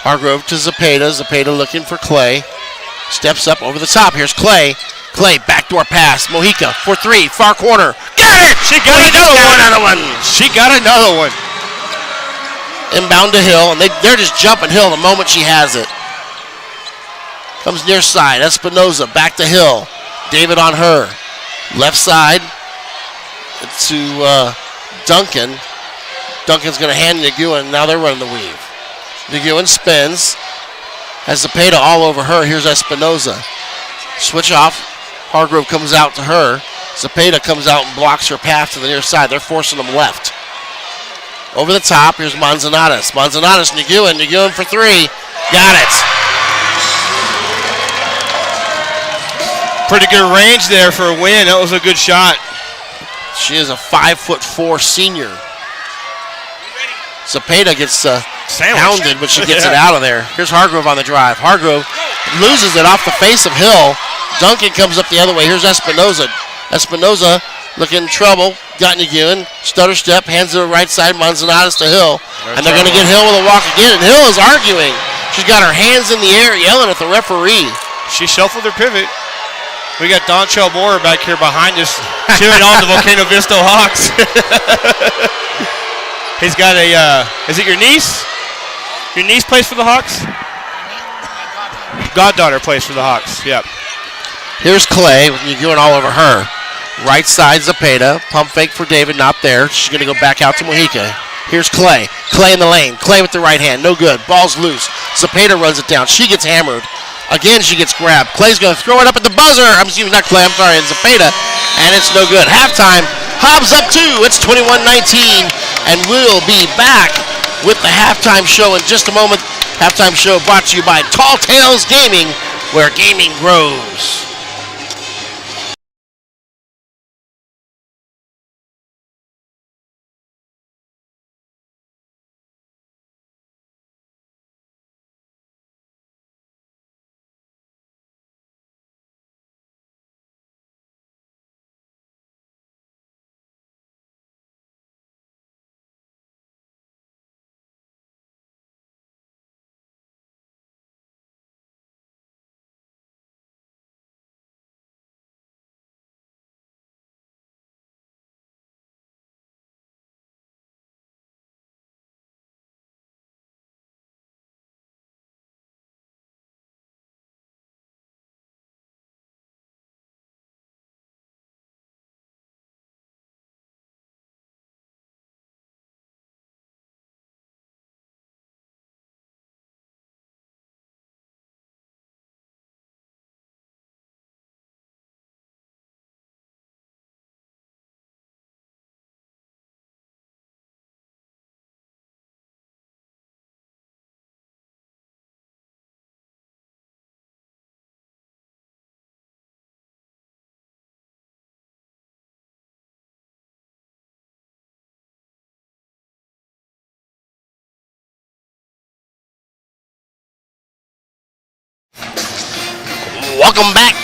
Hargrove to Zepeda. Zepeda looking for Clay. Steps up over the top. Here's Clay. Clay, backdoor pass. Mojica for 3, far corner. Got it! She got another one. She got another one. Inbound to Hill, and they're just jumping Hill the moment she has it. Comes near side. Espinoza back to Hill. David on her. Left side to Duncan. Duncan's going to hand Nguyen. Now they're running the weave. Nguyen spins. Has Zepeda all over her. Here's Espinoza. Switch off. Hargrove comes out to her. Zepeda comes out and blocks her path to the near side. They're forcing them left. Over the top, here's Manzanares. Manzanares, Nguyen. Nguyen for 3. Got it. Pretty good range there for a win. That was a good shot. She is a 5'4" senior. Zepeda gets hounded, but she gets it out of there. Here's Hargrove on the drive. Hargrove loses it off the face of Hill. Duncan comes up the other way. Here's Espinoza. Espinoza looking in trouble. Got Nguyen. Stutter step. Hands to the right side. Manzanares to Hill. And they're going to get Hill with a walk again. And Hill is arguing. She's got her hands in the air yelling at the referee. She shuffled her pivot. We got Dontrell Moore back here behind us cheering on the Volcano VIsta Hawks. He's got a, is it your niece? Your niece plays for the Hawks? Goddaughter plays for the Hawks, yep. Here's Clay with Nguyen all over her. Right side, Zepeda. Pump fake for David, not there. She's going to go back out to Mojica. Here's Clay. Clay in the lane. Clay with the right hand. No good. Ball's loose. Zepeda runs it down. She gets hammered. Again, she gets grabbed. Clay's going to throw it up at the buzzer. Not Clay, I'm sorry, it's Zepeda. And it's no good. Halftime, Hobbs up 2. It's 21-19. And we'll be back with the halftime show in just a moment. Halftime show brought to you by Tall Tales Gaming, where gaming grows.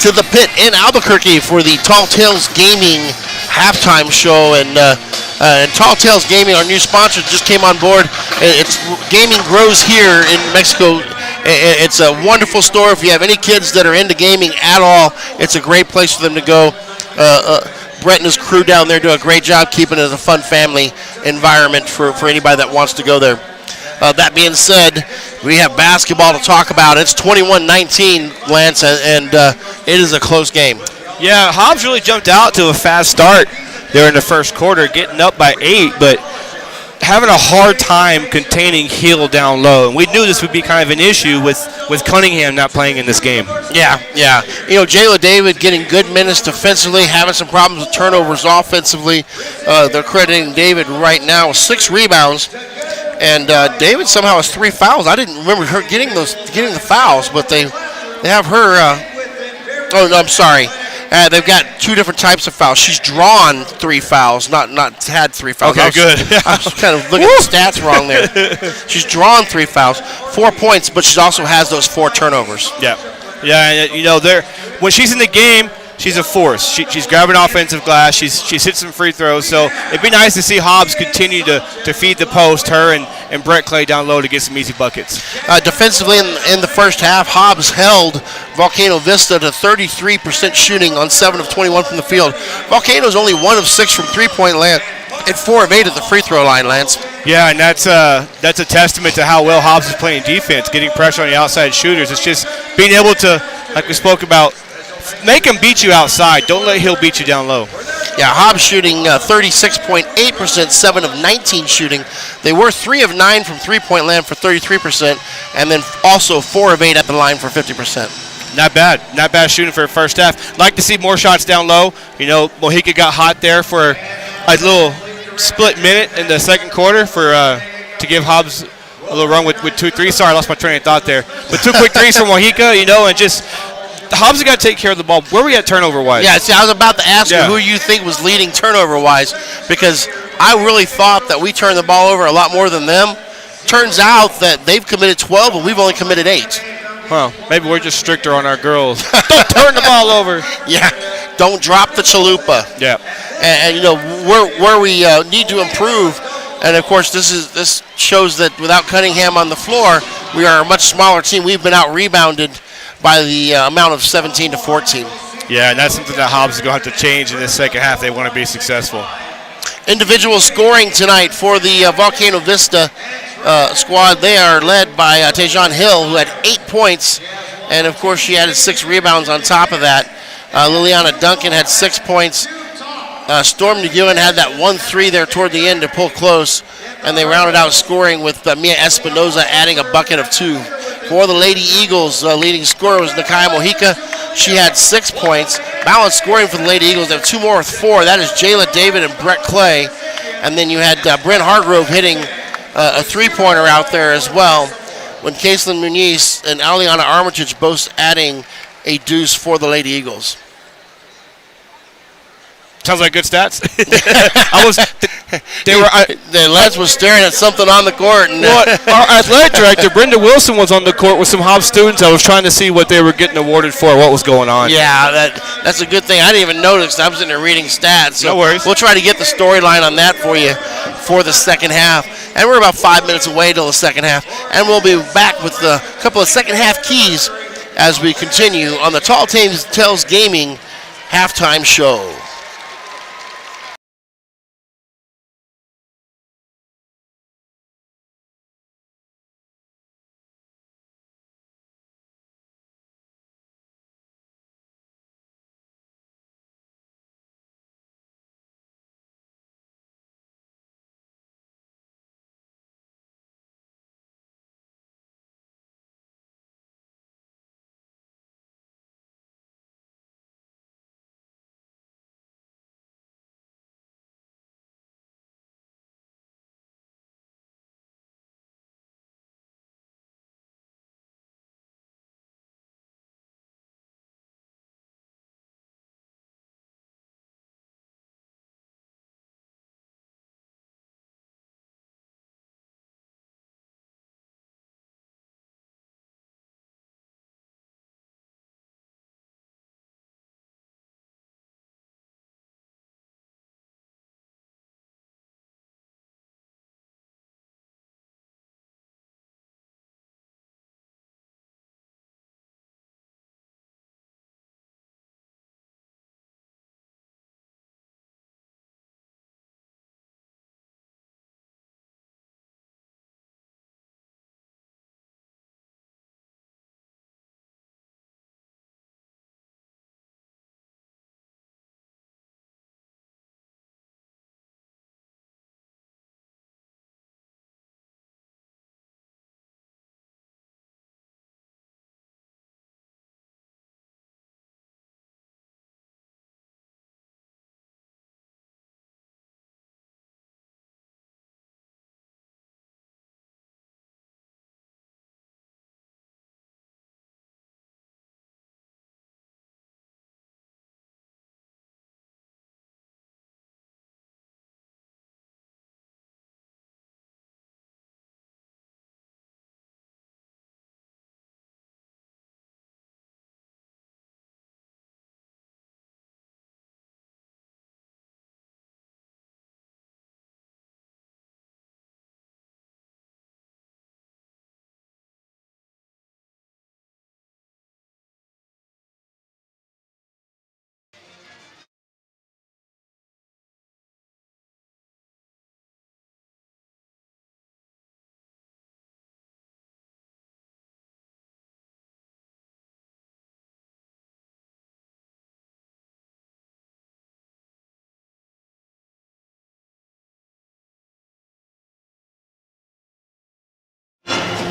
to the pit in Albuquerque for the Tall Tales Gaming halftime show. And Tall Tales Gaming, our new sponsor, just came on board. It's gaming grows here in Mexico. It's a wonderful store. If you have any kids that are into gaming at all, it's a great place for them to go. Brett and his crew down there do a great job keeping it as a fun family environment for anybody that wants to go there. That being said, we have basketball to talk about. It's 21-19, Lance, and it is a close game. Yeah, Hobbs really jumped out to a fast start there in the first quarter, getting up by 8, but having a hard time containing Hill down low. And we knew this would be kind of an issue with Cunningham not playing in this game. Yeah. Jayla David getting good minutes defensively, having some problems with turnovers offensively. They're crediting David right now with 6 rebounds. And David somehow has 3 fouls. I didn't remember her getting the fouls, but they have her. I'm sorry. They've got 2 different types of fouls. She's drawn 3 fouls, not had 3 fouls. Okay, good. I was kind of looking at the stats wrong there. She's drawn 3 fouls, 4 points, but she also has those 4 turnovers. Yeah. And, when she's in the game, she's a force. She's grabbing offensive glass. She's hit some free throws. So it'd be nice to see Hobbs continue to feed the post, her and Brett Clay down low to get some easy buckets. Defensively in the first half, Hobbs held Volcano Vista to 33% shooting on 7 of 21 from the field. Volcano's only 1 of 6 from three-point land and 4 of 8 at the free throw line, Lance. Yeah, and that's a testament to how well Hobbs is playing defense, getting pressure on the outside shooters. It's just being able to, like we spoke about, make him beat you outside. Don't let Hill beat you down low. Yeah, Hobbs shooting 36.8%, 7 of 19 shooting. They were 3 of 9 from three-point land for 33%, and then also 4 of 8 at the line for 50%. Not bad shooting for the first half. Like to see more shots down low. Mojica got hot there for a little split minute in the second quarter to give Hobbs a little run with 2 3s. Sorry, I lost my train of thought there. But 2 quick threes from Mojica, and just Hobbs has got to take care of the ball. Where were we at turnover-wise? Yeah, see, I was about to ask you who you think was leading turnover-wise, because I really thought that we turned the ball over a lot more than them. Turns out that they've committed 12 and we've only committed 8. Well, maybe we're just stricter on our girls. Don't turn the ball over. Yeah, don't drop the chalupa. Yeah. And where we need to improve, and of course this shows that without Cunningham on the floor, we are a much smaller team. We've been out-rebounded by the amount of 17 to 14. Yeah, and that's something that Hobbs is going to have to change in this second half. They want to be successful. Individual scoring tonight for the Volcano Vista squad. They are led by Tejan Hill, who had 8 points, and of course she added 6 rebounds on top of that. Liliana Duncan had 6 points. Storm McEwen had that 1-3 there toward the end to pull close, and they rounded out scoring with Mia Espinoza adding a bucket of 2. For the Lady Eagles, leading scorer was Nakia Mojica. She had 6 points. Balanced scoring for the Lady Eagles. They have 2 more with 4. That is Jayla David and Brett Clay. And then you had Brent Hargrove hitting a 3-pointer out there as well, when Caitlin Muniz and Aliana Armitage both adding a deuce for the Lady Eagles. Sounds like good stats. The lads was staring at something on the court. And our athletic director, Brenda Wilson, was on the court with some Hobbs students. I was trying to see what they were getting awarded for, what was going on. Yeah, that's a good thing. I didn't even notice. I was in there reading stats. So no worries. We'll try to get the storyline on that for you for the second half. And we're about 5 minutes away till the second half. And we'll be back with a couple of second half keys as we continue on the Tall Tales Gaming halftime show.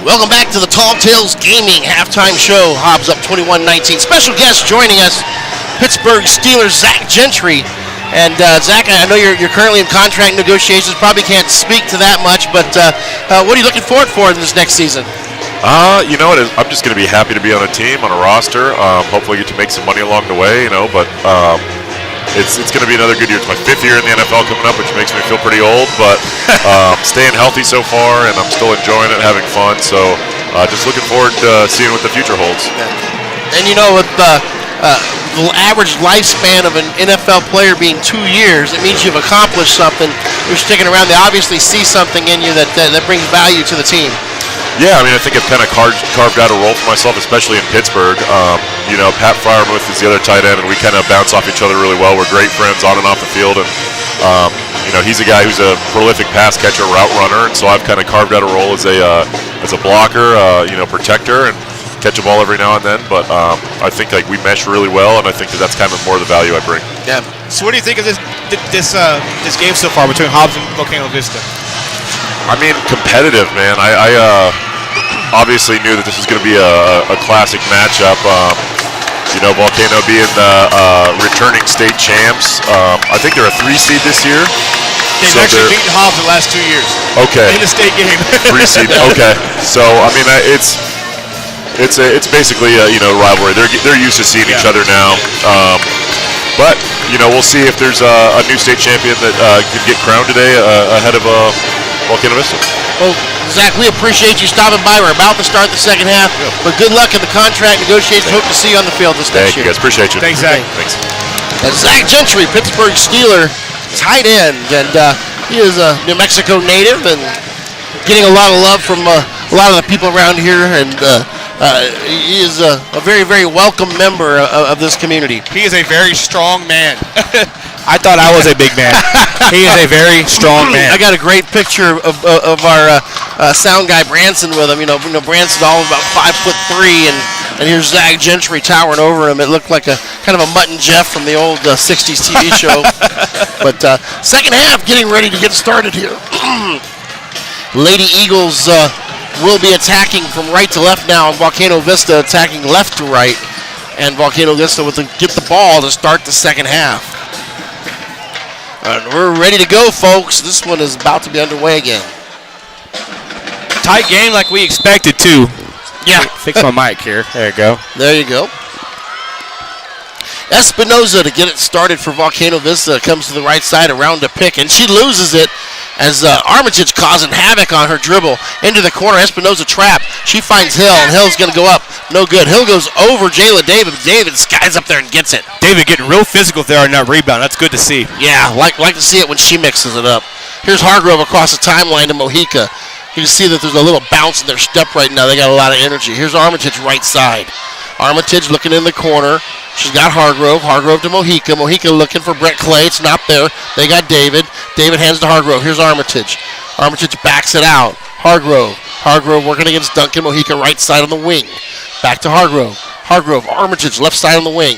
Welcome back to the Tall Tales Gaming halftime show. Hobbs up 21-19. Special guest joining us, Pittsburgh Steelers Zach Gentry. And Zach, I know you're currently in contract negotiations. Probably can't speak to that much, but what are you looking forward for in this next season? You know what? I'm just going to be happy to be on a team, on a roster. Hopefully, get to make some money along the way. But it's going to be another good year. It's my 5th year in the NFL coming up, which makes me feel pretty old. But staying healthy so far, and I'm still enjoying it, having fun. So just looking forward to seeing what the future holds. And with the average lifespan of an NFL player being 2 years, it means you've accomplished something. You're sticking around. They obviously see something in you that brings value to the team. Yeah, I mean, I think I've kind of carved out a role for myself, especially in Pittsburgh. Pat Freiermuth is the other tight end, and we kind of bounce off each other really well. We're great friends on and off the field, and he's a guy who's a prolific pass catcher, route runner, and so I've kind of carved out a role as a blocker, protector, and catch a ball every now and then. But I think we mesh really well, and I think that's kind of more the value I bring. Yeah. So what do you think of this game so far between Hobbs and Volcano VIsta? I mean, competitive, man. I obviously knew that this was going to be a classic matchup. Volcano being the returning state champs. I think they're a 3 seed this year. They've actually beaten Hobbs the last 2 years. Okay. In the state game. 3 seed. Okay. So I mean, it's basically a rivalry. They're used to seeing each other now. But we'll see if there's a new state champion that can get crowned today ahead of Volcano VIsta. Well, Zach, we appreciate you stopping by. We're about to start the second half, but good luck in the contract negotiations. Hope to see you on the field this next year. Thank you, guys. Appreciate you. Thanks, Zach. Thanks. And Zach Gentry, Pittsburgh Steeler tight end, and he is a New Mexico native and getting a lot of love from a lot of the people around here, and he is a very, very welcome member of this community. He is a very strong man. I thought I was a big man. He is a very strong man. I got a great picture of our sound guy Branson with him. Branson's all about 5'3", and here's Zach Gentry towering over him. It looked like a kind of a Mutt and Jeff from the old 60s TV show. But second half getting ready to get started here. Lady Eagles will be attacking from right to left now, and Volcano VIsta attacking left to right. And Volcano VIsta get the ball to start the second half. And we're ready to go, folks. This one is about to be underway again. Tight game like we expected to. Yeah. Fix my mic here. There you go. There you go. Espinoza to get it started for Volcano VIsta. Comes to the right side around to pick, and she loses it as Armitage causing havoc on her dribble into the corner. Espinoza trap. She finds Hill, and Hill's going to go up. No good. Hill goes over Jayla David. David skies up there and gets it. David getting real physical there on that rebound. That's good to see. Yeah, like to see it when she mixes it up. Here's Hargrove across the timeline to Mojica. You can see that there's a little bounce in their step right now. They got a lot of energy. Here's Armitage right side. Armitage looking in the corner. She's got Hargrove. Hargrove to Mojica. Mojica looking for Brett Clay. It's not there. They got David. David hands to Hargrove. Here's Armitage. Armitage backs it out. Hargrove. Hargrove working against Duncan. Mojica right side on the wing. Back to Hargrove. Hargrove. Armitage left side on the wing.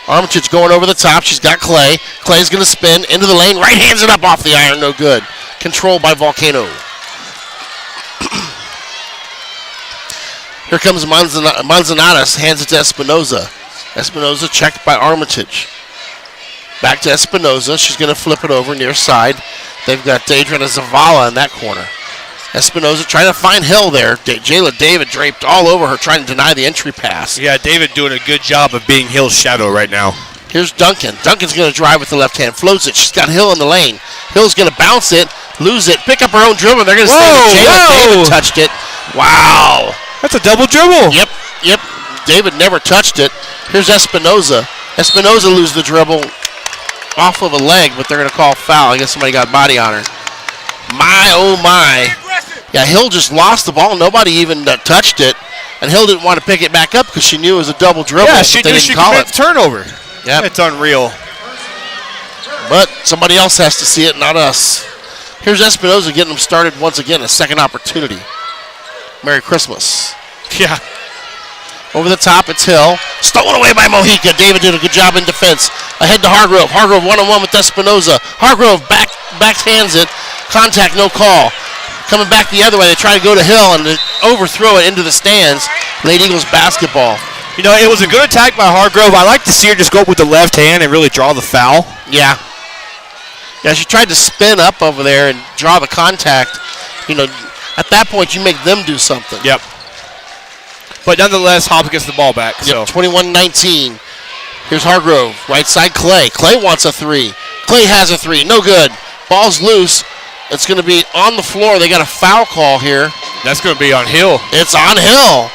Armitage going over the top. She's got Clay. Clay's going to spin into the lane. Right hands it up off the iron. No good. Controlled by Volcano. Here comes Manzanares, hands it to Espinoza. Espinoza checked by Armitage. Back to Espinoza. She's going to flip it over near side. They've got Adriana Zavala in that corner. Espinoza trying to find Hill there. Jayla David draped all over her, trying to deny the entry pass. Yeah, David doing a good job of being Hill's shadow right now. Here's Duncan. Duncan's going to drive with the left hand. Floats it. She's got Hill in the lane. Hill's going to bounce it, lose it, pick up her own dribble. They're going to say that Jayla David touched it. Wow. That's a double dribble. Yep. David never touched it. Here's Espinoza. Espinoza loses the dribble off of a leg, but they're going to call foul. I guess somebody got body on her. My, oh my. Yeah, Hill just lost the ball. Nobody even touched it. And Hill didn't want to pick it back up because she knew it was a double dribble. Yeah, she didn't call it. Turnover. Yep. It's unreal. But somebody else has to see it, not us. Here's Espinoza getting them started once again. A second opportunity. Merry Christmas. Yeah. Over the top, it's Hill. Stolen away by Mojica. David did a good job in defense. Ahead to Hargrove. Hargrove one-on-one with Espinoza. Hargrove backhands it. Contact, no call. Coming back the other way. They try to go to Hill, and overthrow it into the stands. Lady Eagles basketball. You know, it was a good attack by Hargrove. I like to see her just go up with the left hand and really draw the foul. Yeah. Yeah, she tried to spin up over there and draw the contact. You know, at that point, you make them do something. Yep. But nonetheless, Hobbs gets the ball back. Yep, 21-19. Here's Hargrove, right side Clay. Clay wants a three. Clay has a three, no good. Ball's loose. It's going to be on the floor. They got a foul call here. That's going to be on Hill. It's on Hill.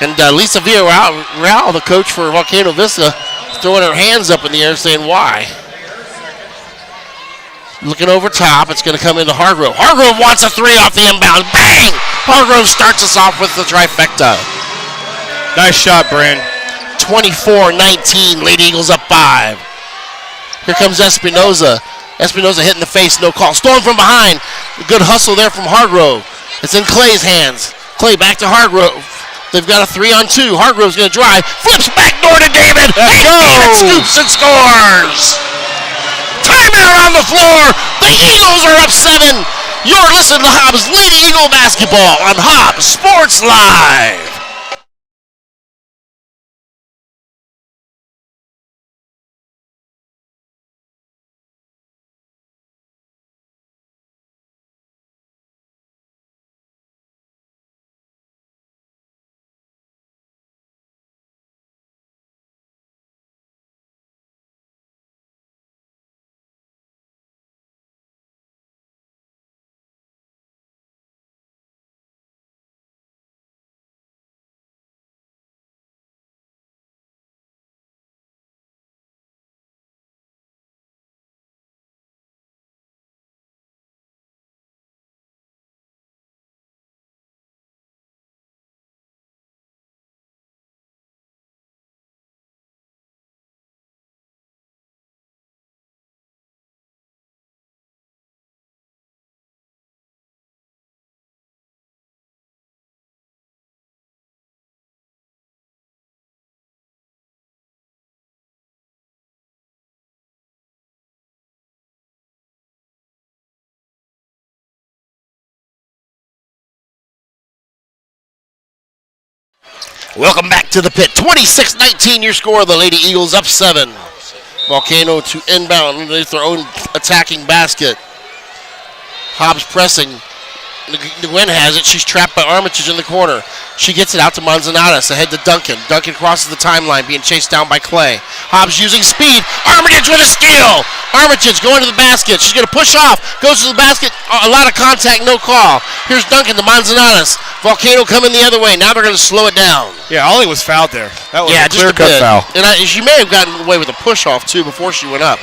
And Lisa Villarreal, the coach for Volcano Vista, throwing her hands up in the air saying, why? Looking over top, it's going to come into Hargrove. Hargrove wants a three off the inbound. Bang! Hargrove starts us off with the trifecta. Nice shot, Bryn. 24-19, Lady Eagles up 5. Here comes Espinoza. Espinoza hit in the face, no call. Storm from behind. Good hustle there from Hargrove. It's in Clay's hands. Clay back to Hargrove. They've got a 3-on-2. Hargrove's going to drive. Flips back door to David. And David scoops and scores. Timeout on the floor. The Eagles are up 7. You're listening to Hobbs Lady Eagle basketball on Hobbs Sports Live. Welcome back to the pit. 26-19 your score. The Lady Eagles up 7. Volcano to inbound underneath their own attacking basket. Hobbs pressing. Nguyen has it. She's trapped by Armitage in the corner. She gets it out to Manzanares. Ahead to Duncan. Duncan crosses the timeline, being chased down by Clay. Hobbs using speed. Armitage with a steal. Armitage going to the basket. She's going to push off. Goes to the basket. A lot of contact, no call. Here's Duncan to Manzanares. Volcano coming the other way. Now they're going to slow it down. Yeah, Ollie was fouled there. That was a clear-cut foul. And she may have gotten away with a push-off, too, before she went up.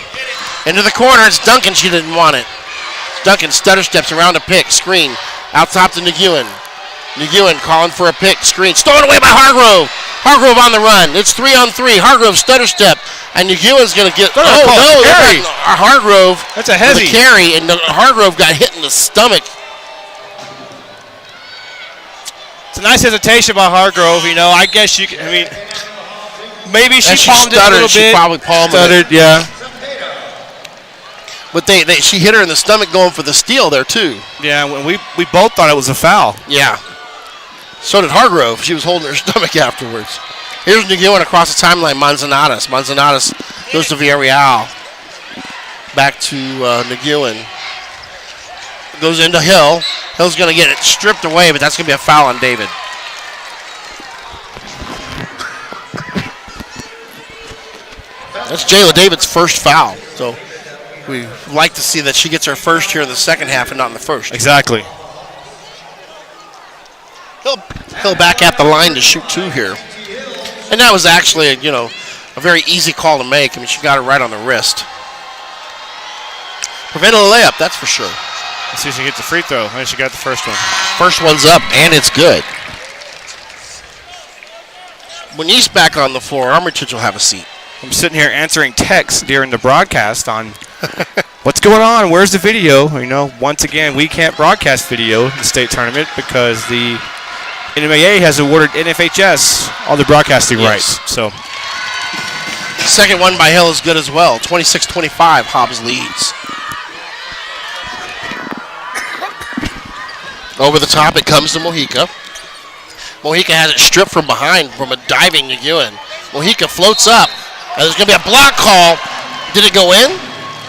Into the corner. It's Duncan. She didn't want it. Duncan stutter steps around a pick. Screen. Out top to Nguyen. Nguyen calling for a pick. Screen. Stolen away by Hargrove. Hargrove on the run. It's 3-on-3. Hargrove stutter step. And Nguyen's going to get... Hargrove. That's a heavy. Carry. And Hargrove got hit in the stomach. It's a nice hesitation by Hargrove. You know, I guess you can... I mean, maybe she palmed it a little bit. She probably palmed it. Yeah. But she hit her in the stomach going for the steal there, too. Yeah, we both thought it was a foul. Yeah. So did Hargrove. She was holding her stomach afterwards. Here's Nguyen across the timeline. Manzanares. Manzanares goes to Villarreal. Back to Nguyen. Goes into Hill. Hill's going to get it stripped away, but that's going to be a foul on David. That's Jayla David's first foul. So we like to see that she gets her first here in the second half and not in the first. Exactly. Hill back at the line to shoot 2 here. And that was actually, a very easy call to make. I mean, she got it right on the wrist. Prevented a layup, that's for sure. Let's see if she gets the free throw. I think she got the first one. First one's up, and it's good. When he's back on the floor, Armitage will have a seat. I'm sitting here answering texts during the broadcast on what's going on, where's the video? Once again, we can't broadcast video in the state tournament because the NMAA has awarded NFHS all the broadcasting rights. So, second one by Hill is good as well. 26-25, Hobbs leads. Over the top, it comes to Mojica. Mojica has it stripped from behind from a diving Nguyen. Mojica floats up. And there's going to be a block call. Did it go in?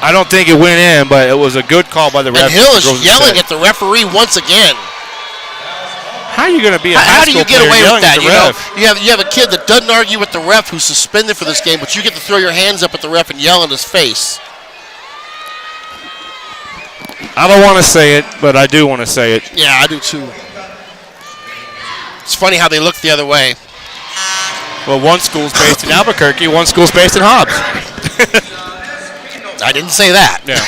I don't think it went in, but it was a good call by the ref. And Hill is yelling at the referee once again. How are you going to be a How do you get away with that? You You have a kid that doesn't argue with the ref who's suspended for this game, but you get to throw your hands up at the ref and yell in his face. I don't want to say it, but I do want to say it. Yeah, I do too. It's funny how they look the other way. Well, one school's based in Albuquerque, one school's based in Hobbs. I didn't say that. Yeah.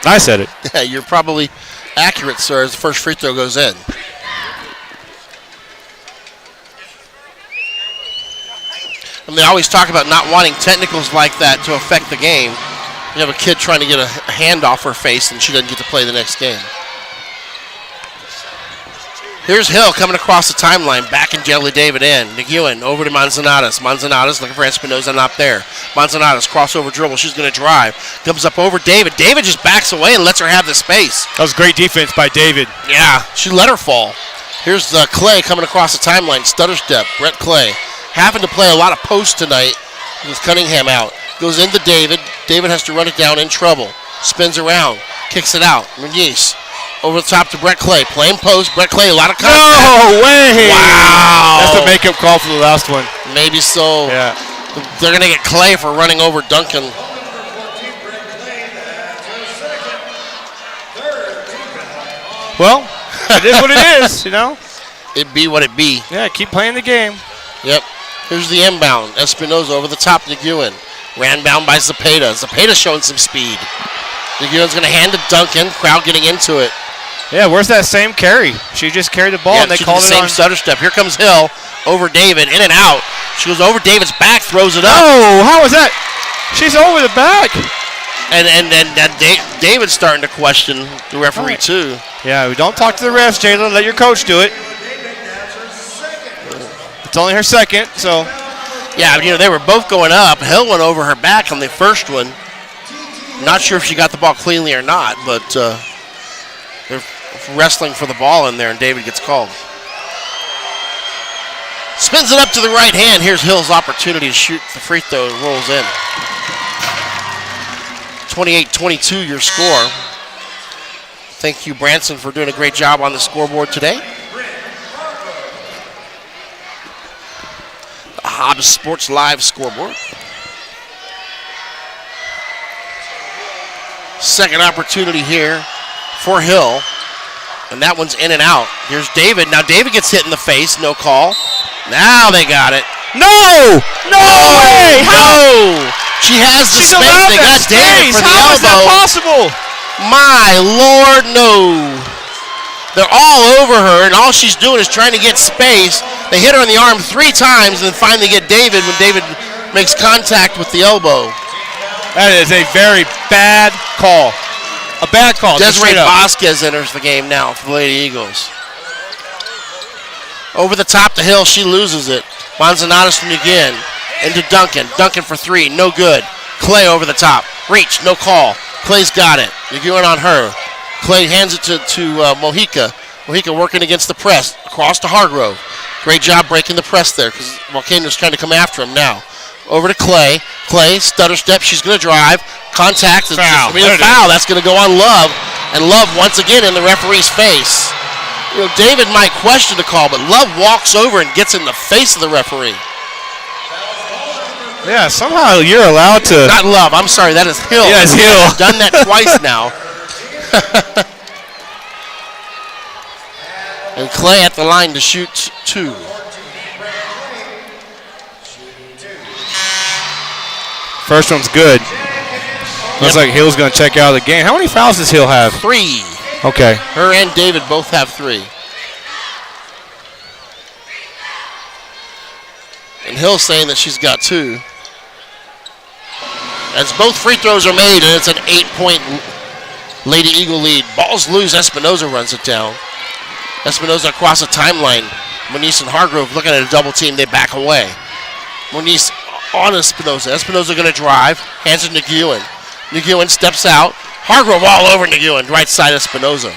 I said it. Yeah, you're probably accurate, sir, as the first free throw goes in. And they always talk about not wanting technicals like that to affect the game. You have a kid trying to get a hand off her face, and she doesn't get to play the next game. Here's Hill coming across the timeline, backing Jelly David in. Nguyen over to Manzanares. Manzanares looking for Espinoza, not there. Manzanares crossover dribble. She's going to drive. Comes up over David. David just backs away and lets her have the space. That was great defense by David. Yeah, she let her fall. Here's Clay coming across the timeline. Stutter step. Brett Clay having to play a lot of post tonight with Cunningham out. Goes into David. David has to run it down in trouble. Spins around. Kicks it out. Muniz. Over the top to Brett Clay. Playing post. Brett Clay, a lot of contact. No way! Wow! That's the makeup call for the last one. Maybe so. Yeah. They're going to get Clay for running over Duncan. Well, it is what it is, you know? It be what it be. Yeah, keep playing the game. Yep. Here's the inbound. Espinoza over the top. Nguyen. Ran down by Zepeda. Zepeda showing some speed. Nguyen's going to hand to Duncan. Crowd getting into it. Yeah, where's that same carry? She just carried the ball and they she called did it the same on. stutter step. Here comes Hill over David. In and out. She goes over David's back. Throws it up. Oh, how was that? She's over the back. And David's starting to question the referee too. Yeah, we don't talk to the refs, Jayla. Let your coach do it. It's only her second, so. Yeah, they were both going up. Hill went over her back on the first one. Not sure if she got the ball cleanly or not, but they're wrestling for the ball in there, and David gets called. Spins it up to the right hand. Here's Hill's opportunity to shoot the free throw. It rolls in. 28-22 your score. Thank you, Branson, for doing a great job on the scoreboard today. The Hobbs Sports Live scoreboard. Second opportunity here for Hill. And that one's in and out. Here's David. Now David gets hit in the face. No call. Now they got it. No! No way! No! She has the space. They got David for the elbow. How is that possible? My Lord, no. They're all over her, and all she's doing is trying to get space. They hit her in the arm 3 times and then finally get David when David makes contact with the elbow. That is a very bad call. A bad call. Desiree Vasquez enters the game now for the Lady Eagles. Over the top to Hill, she loses it. Manzanares from again. Into Duncan. Duncan for 3, no good. Clay over the top. Reach, no call. Clay's got it. Nguyen on her. Clay hands it to Mojica. Mojica working against the press. Across to Hargrove. Great job breaking the press there because Volcano's trying to come after him now. Over to Clay. Clay, stutter step. She's going to drive. Contact. Foul. A foul. That's going to go on Love. And Love once again in the referee's face. David might question the call, but Love walks over and gets in the face of the referee. Yeah, somehow you're allowed to. Not Love. I'm sorry. That is Hill. Yeah, it's Hill. I've done that twice now. And Clay at the line to shoot 2. First one's good. Looks like Hill's going to check out of the game. How many fouls does Hill have? 3. Okay. Her and David both have 3. And Hill's saying that she's got 2. As both free throws are made, and it's an 8-point Lady Eagle lead. Ball's loose. Espinoza runs it down. Espinoza across the timeline. Muniz and Hargrove looking at a double team. They back away. Muniz on Espinoza. Espinoza going to drive. Hands it to Nguyen. Nguyen steps out. Hargrove all over Nguyen. Right side Espinoza.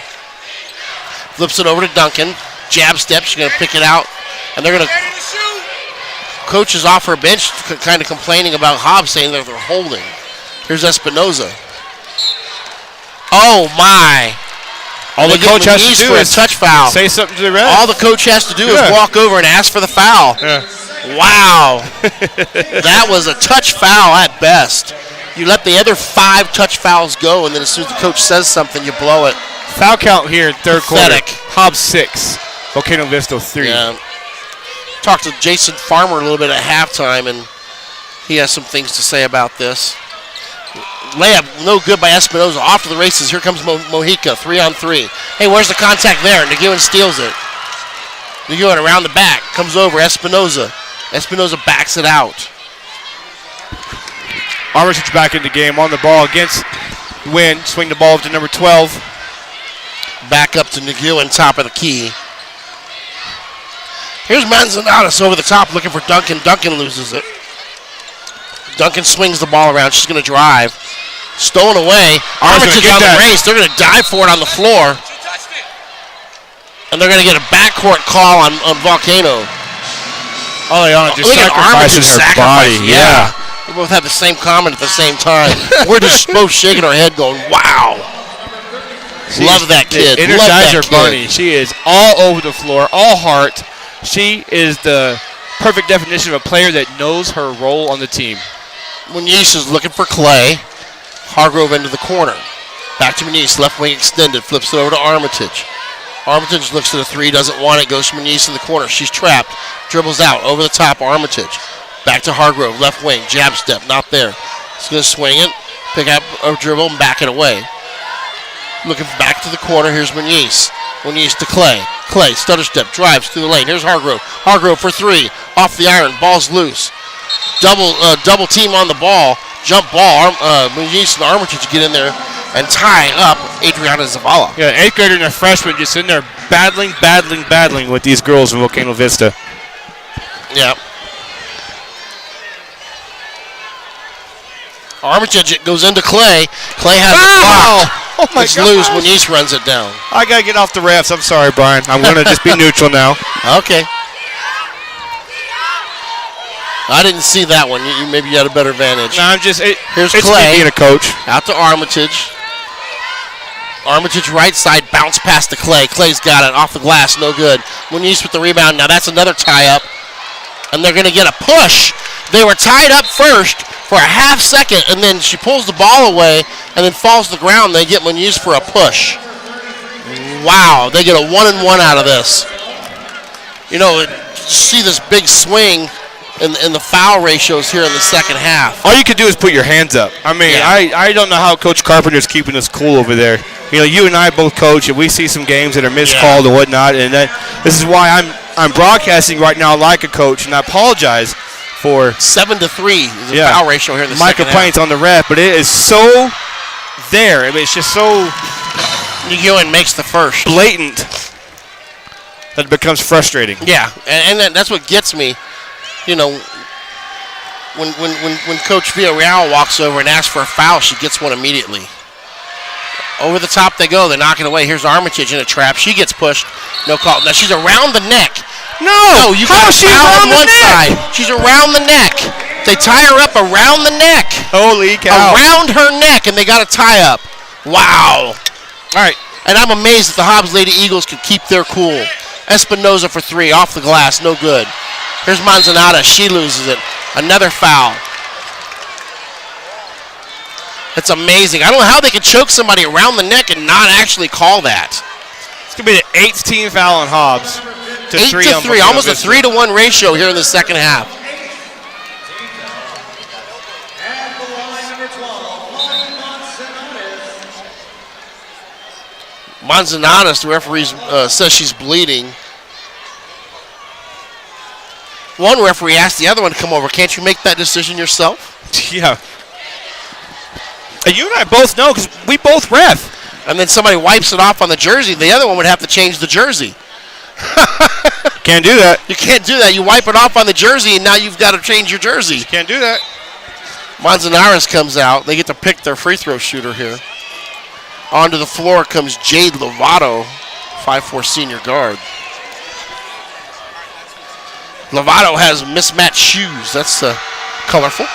Flips it over to Duncan. Jab step. She's going to pick it out. And they're going to... Coach is off her bench kind of complaining about Hobbs, saying that they're holding. Here's Espinoza. Oh, my. All the coach has to do is touch foul. Say something to the ref. All the coach has to do is walk over and ask for the foul. Yeah. Wow. That was a touch foul at best. You let the other 5 touch fouls go, and then as soon as the coach says something, you blow it. Foul count here in third Pathetic. quarter. Hobbs 6. Volcano Vista 3. Yeah. Talked to Jason Farmer a little bit at halftime, and he has some things to say about this. Layup no good by Espinoza. Off to the races. Here comes Mojica. 3-on-3. Hey, where's the contact there? Nguyen steals it. Nguyen around the back. Comes over. Espinoza. Espinoza backs it out. Armitage back in the game on the ball against Wynn. Swing the ball to number 12. Back up to Nguyen, top of the key. Here's Manzanares over the top looking for Duncan. Duncan loses it. Duncan swings the ball around. She's going to drive. Stolen away. Armitage on the race. They're going to dive for it on the floor. And they're going to get a backcourt call on Volcano. Oh, they are just sacrificing her body. Yeah. We both had the same comment at the same time. We're just both shaking our head going, wow. Love that kid. Energizer Bunny. She is all over the floor, all heart. She is the perfect definition of a player that knows her role on the team. Muniz is looking for Clay. Hargrove into the corner. Back to Muniz, left wing extended. Flips it over to Armitage. Armitage looks to the 3, doesn't want it. Goes to Muniz in the corner. She's trapped. Dribbles out. Over the top, Armitage. Back to Hargrove, left wing. Jab step, not there. He's going to swing it. Pick up a dribble and back it away. Looking back to the corner. Here's Muniz. Muniz to Clay. Clay, stutter step, drives through the lane. Here's Hargrove. Hargrove for 3. Off the iron. Ball's loose. Double team on the ball. Jump ball. Muniz and Armitage get in there and tie up Adriana Zavala. Yeah, 8th grader and a freshman just in there battling with these girls in Volcano Vista. Yeah. Armitage goes into Clay. Clay has a block. Oh my it's God. loose. Muniz runs it down. I got to get off the refs. I'm sorry, Brian. I'm going to just be neutral now. Okay. I didn't see that one. Maybe you had a better vantage. No, I'm just. Here's it's Clay. Me being a coach. Out to Armitage. Armitage right side, bounce past to Clay. Clay's got it off the glass, no good. Muniz with the rebound. Now that's another tie up. And they're going to get a push. They were tied up first for a half second, and then she pulls the ball away and then falls to the ground. They get Muniz for a push. Wow, they get a 1-and-1 out of this. You know, see this big swing in the foul ratios here in the second half. All you can do is put your hands up. I mean, yeah. I don't know how Coach Carpenter's keeping us cool over there. You know, you and I both coach, and we see some games that are miscalled and whatnot, and this is why I'm broadcasting right now like a coach, and I apologize for 7-3 is the foul ratio here in the my second complaints half. on the ref, but it is so there. I mean, it's just so Nguyen makes the first. Blatant that it becomes frustrating. Yeah, and that's what gets me. You know, when Coach Villarreal walks over and asks for a foul, she gets one immediately. Over the top they go. They're knocking away. Here's Armitage in a trap. She gets pushed. No call. Now she's around the neck. No, you got a foul on one side. She's around the neck. They tie her up around the neck. Holy cow. Around her neck, and they got a tie up. Wow. All right. And I'm amazed that the Hobbs Lady Eagles could keep their cool. Espinoza for 3. Off the glass. No good. Here's Manzanata. She loses it. Another foul. It's amazing. I don't know how they could choke somebody around the neck and not actually call that. It's going to be the 8th team foul on Hobbs. 8-3. Almost a 3-to-1 ratio here in the second half. Manzanares, the referee says she's bleeding. One referee asked the other one to come over. Can't you make that decision yourself? Yeah. And you and I both know because we both ref. And then somebody wipes it off on the jersey. The other one would have to change the jersey. Can't do that. You can't do that. You wipe it off on the jersey, and now you've got to change your jersey. Can't do that. Manzanares comes out. They get to pick their free throw shooter here. Onto the floor comes Jade Lovato 5'4" senior guard. Lovato has mismatched shoes. That's colorful.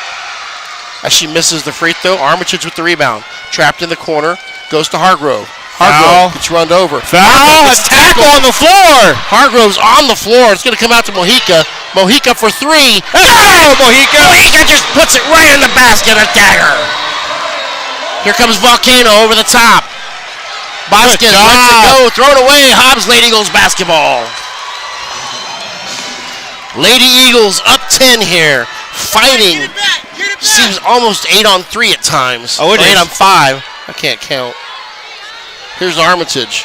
As she misses the free throw, Armitage with the rebound. Trapped in the corner, goes to Hargrove. Hargrove gets run over. Foul! A tackle on the floor! Hargrove's on the floor. It's going to come out to Mojica. Mojica for three. Oh, Mojica! Mojica just puts it right in the basket. A dagger. Here comes Volcano over the top. Boskin lets it go. Thrown away. Hobbs Lady Eagles basketball. Lady Eagles up 10 here. Fighting. Seems almost 8 on 3 at times. Oh, it is. 8 on 5. I can't count. Here's Armitage.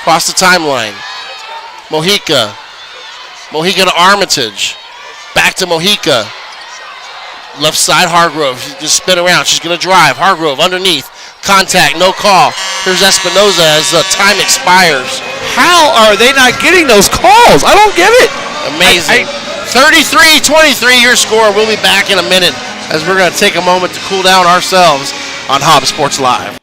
Across the timeline. Mojica. Mojica to Armitage. Back to Mojica. Left side Hargrove. She just spin around. She's going to drive. Hargrove underneath. Contact. No call. Here's Espinoza as time expires. How are they not getting those calls? I don't get it. Amazing. 33-23 your score. We'll be back in a minute as we're going to take a moment to cool down ourselves on Hobbs Sports Live.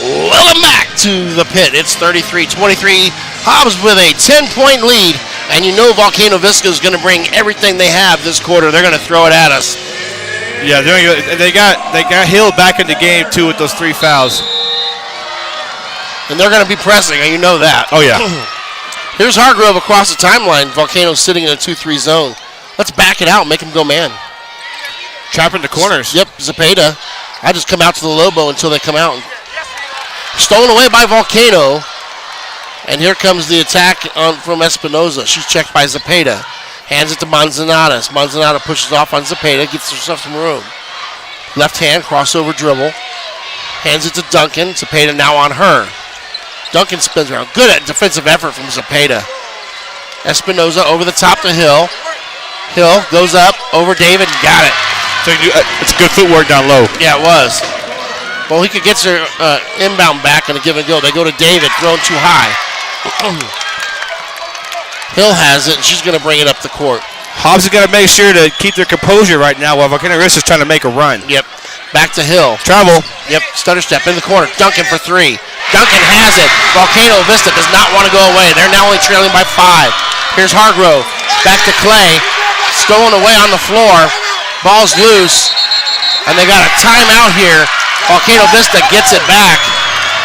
Welcome back to the pit. It's 33-23. Hobbs with a 10-point lead. And you know Volcano Vista is going to bring everything they have this quarter. They're going to throw it at us. Yeah, they got Hill back in the game, too, with those 3 fouls. And they're going to be pressing, and you know that. Oh, yeah. Here's Hargrove across the timeline. Volcano's sitting in a 2-3 zone. Let's back it out, make him go man. Trapping the corners. Yep, Zepeda. I just come out to the Lobo until they come out. Stolen away by Volcano. And here comes the attack from Espinoza. She's checked by Zepeda. Hands it to Manzanares. Manzanares pushes off on Zepeda. Gets herself some room. Left hand, crossover dribble. Hands it to Duncan. Zepeda now on her. Duncan spins around. Good defensive effort from Zepeda. Espinoza over the top to Hill. Hill goes up over David. Got it. So it's good footwork down low. Yeah, it was. Well, he could get her inbound back on a give and go. They go to David, thrown too high. Hill has it, and she's going to bring it up the court. Hobbs has got to make sure to keep their composure right now while Volcano Vista is trying to make a run. Yep. Back to Hill. Travel. Yep. Stutter step in the corner. Duncan for 3. Duncan has it. Volcano Vista does not want to go away. They're now only trailing by 5. Here's Hargrove. Back to Clay. Stolen away on the floor. Ball's loose. And they got a timeout here. Volcano Vista gets it back.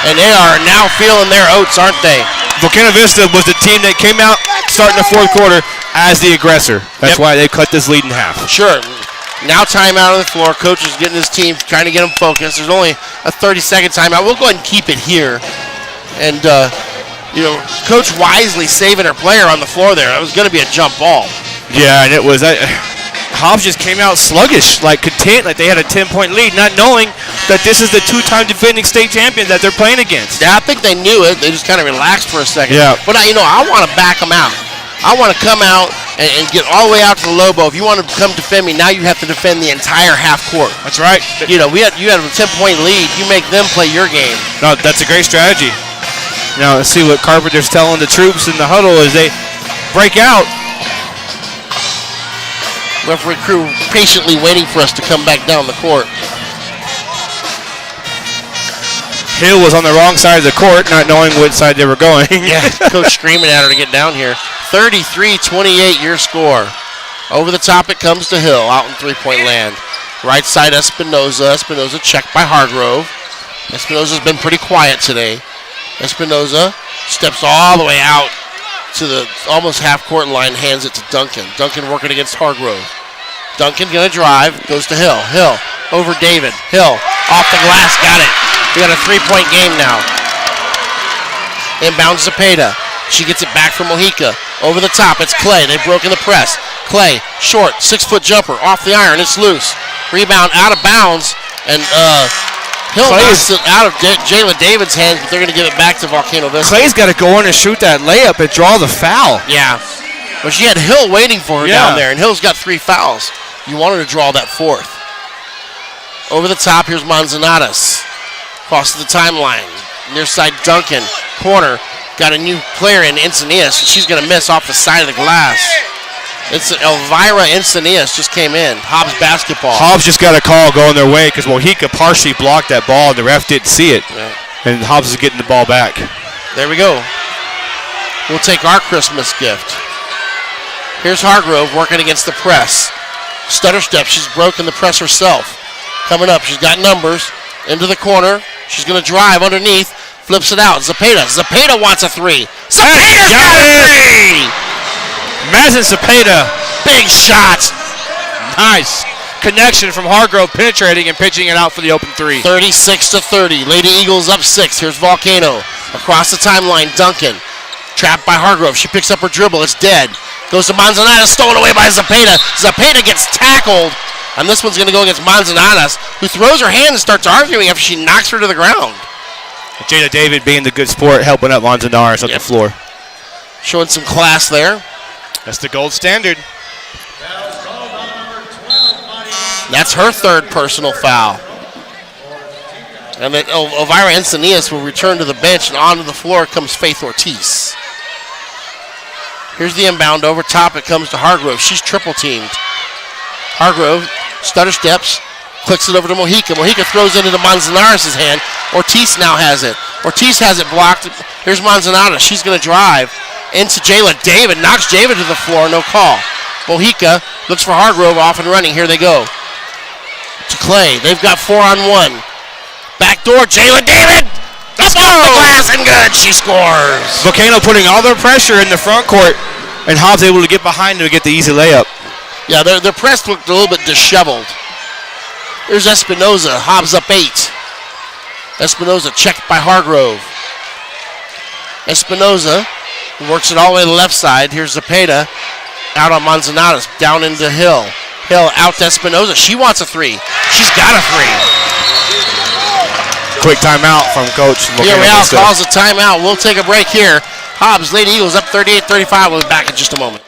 And they are now feeling their oats, aren't they? Volcano Vista was the team that came out starting the fourth quarter as the aggressor. That's why they cut this lead in half. Sure. Now timeout on the floor. Coach is getting his team, trying to get them focused. There's only a 30-second timeout. We'll go ahead and keep it here. And, Coach wisely saving her player on the floor there. It was going to be a jump ball. Yeah, and it was. Hobbs just came out sluggish, like content, like they had a 10-point lead, not knowing that this is the 2-time defending state champion that they're playing against. Yeah, I think they knew it. They just kind of relaxed for a second. Yeah. But, I want to back them out. I want to come out and get all the way out to the Lobo. If you want to come defend me, now you have to defend the entire half court. That's right. You had a 10-point lead. You make them play your game. No, that's a great strategy. Now, let's see what Carpenter's telling the troops in the huddle as they break out. Referee crew patiently waiting for us to come back down the court. Hill was on the wrong side of the court, not knowing what side they were going. Yeah, coach screaming at her to get down here. 33-28 your score. Over the top it comes to Hill, out in three-point land. Right side Espinoza. Espinoza checked by Hargrove. Espinoza's been pretty quiet today. Espinoza steps all the way out to the almost half-court line, hands it to Duncan. Duncan working against Hargrove. Duncan going to drive, goes to Hill. Hill over David. Hill off the glass, got it. We got a three-point game now. Inbounds Zepeda. She gets it back from Mojica. Over the top, it's Clay. They've broken the press. Clay, short, 6-foot jumper, off the iron. It's loose. Rebound out of bounds, and Hill knocks it out of Jalen David's hands, but they're going to give it back to Volcano Vista. Clay's got to go in and shoot that layup and draw the foul. Yeah. But she had Hill waiting for her down there, and Hill's got 3 fouls. You want her to draw that fourth. Over the top, here's Manzanares. Across the timeline. Near side, Duncan. Corner. Got a new player in Encinias. She's going to miss off the side of the glass. It's Elvira Encinias just came in. Hobbs basketball. Hobbs just got a call going their way because Mojica partially blocked that ball and the ref didn't see it. Yeah. And Hobbs is getting the ball back. There we go. We'll take our Christmas gift. Here's Hargrove working against the press. Stutter step. She's broken the press herself. Coming up. She's got numbers. Into the corner. She's going to drive underneath. Flips it out. Zepeda. Zepeda wants a three. Zepeda's got a three! Madison Zepeda. Big shot. Nice. Connection from Hargrove penetrating and pitching it out for the open three. 36-30. Lady Eagles up 6. Here's Volcano. Across the timeline, Duncan. Trapped by Hargrove. She picks up her dribble. It's dead. Goes to Manzanares. Stolen away by Zepeda. Zepeda gets tackled. And this one's going to go against Manzanares, who throws her hand and starts arguing after she knocks her to the ground. Jada David being the good sport, helping up Manzanares on the floor. Showing some class there. That's the gold standard. That's her third personal foul. And then Elvira Encinias will return to the bench, and onto the floor comes Faith Ortiz. Here's the inbound over top. It comes to Hargrove. She's triple teamed. Hargrove stutter steps, clicks it over to Mojica. Mojica throws it into Manzanares' hand. Ortiz now has it. Ortiz has it blocked. Here's Manzanares. She's going to drive into Jayla David. Knocks David to the floor. No call. Mojica looks for Hargrove off and running. Here they go. To Clay. They've got 4-on-1. Back door. Jayla David. Up off the glass and good. She scores. Volcano putting all their pressure in the front court, and Hobbs able to get behind him to get the easy layup. Yeah, their press looked a little bit disheveled. There's Espinoza. Hobbs up 8. Espinoza checked by Hargrove. Espinoza works it all the way to the left side. Here's Zepeda out on Manzanares. Down into Hill. Hill out to Espinoza. She wants a three. She's got a three. Quick timeout from Coach. Real calls a timeout. We'll take a break here. Hobbs Lady Eagles up 38-35. We'll be back in just a moment.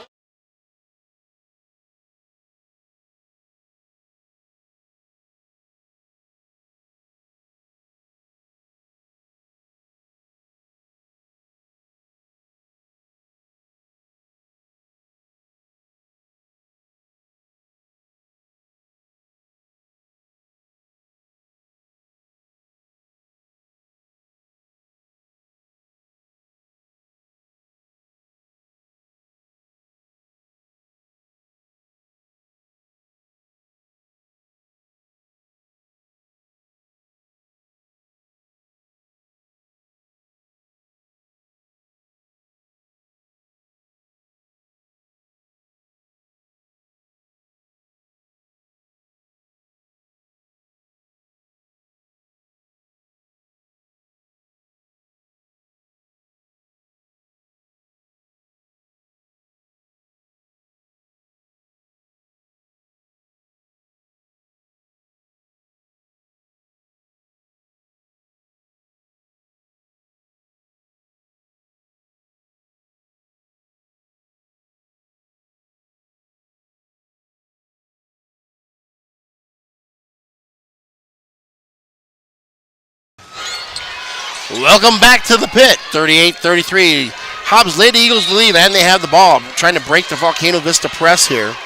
Welcome back to the pit. 38-33. Hobbs Lady Eagles to lead, and they have the ball. Trying to break the Volcano Vista press here.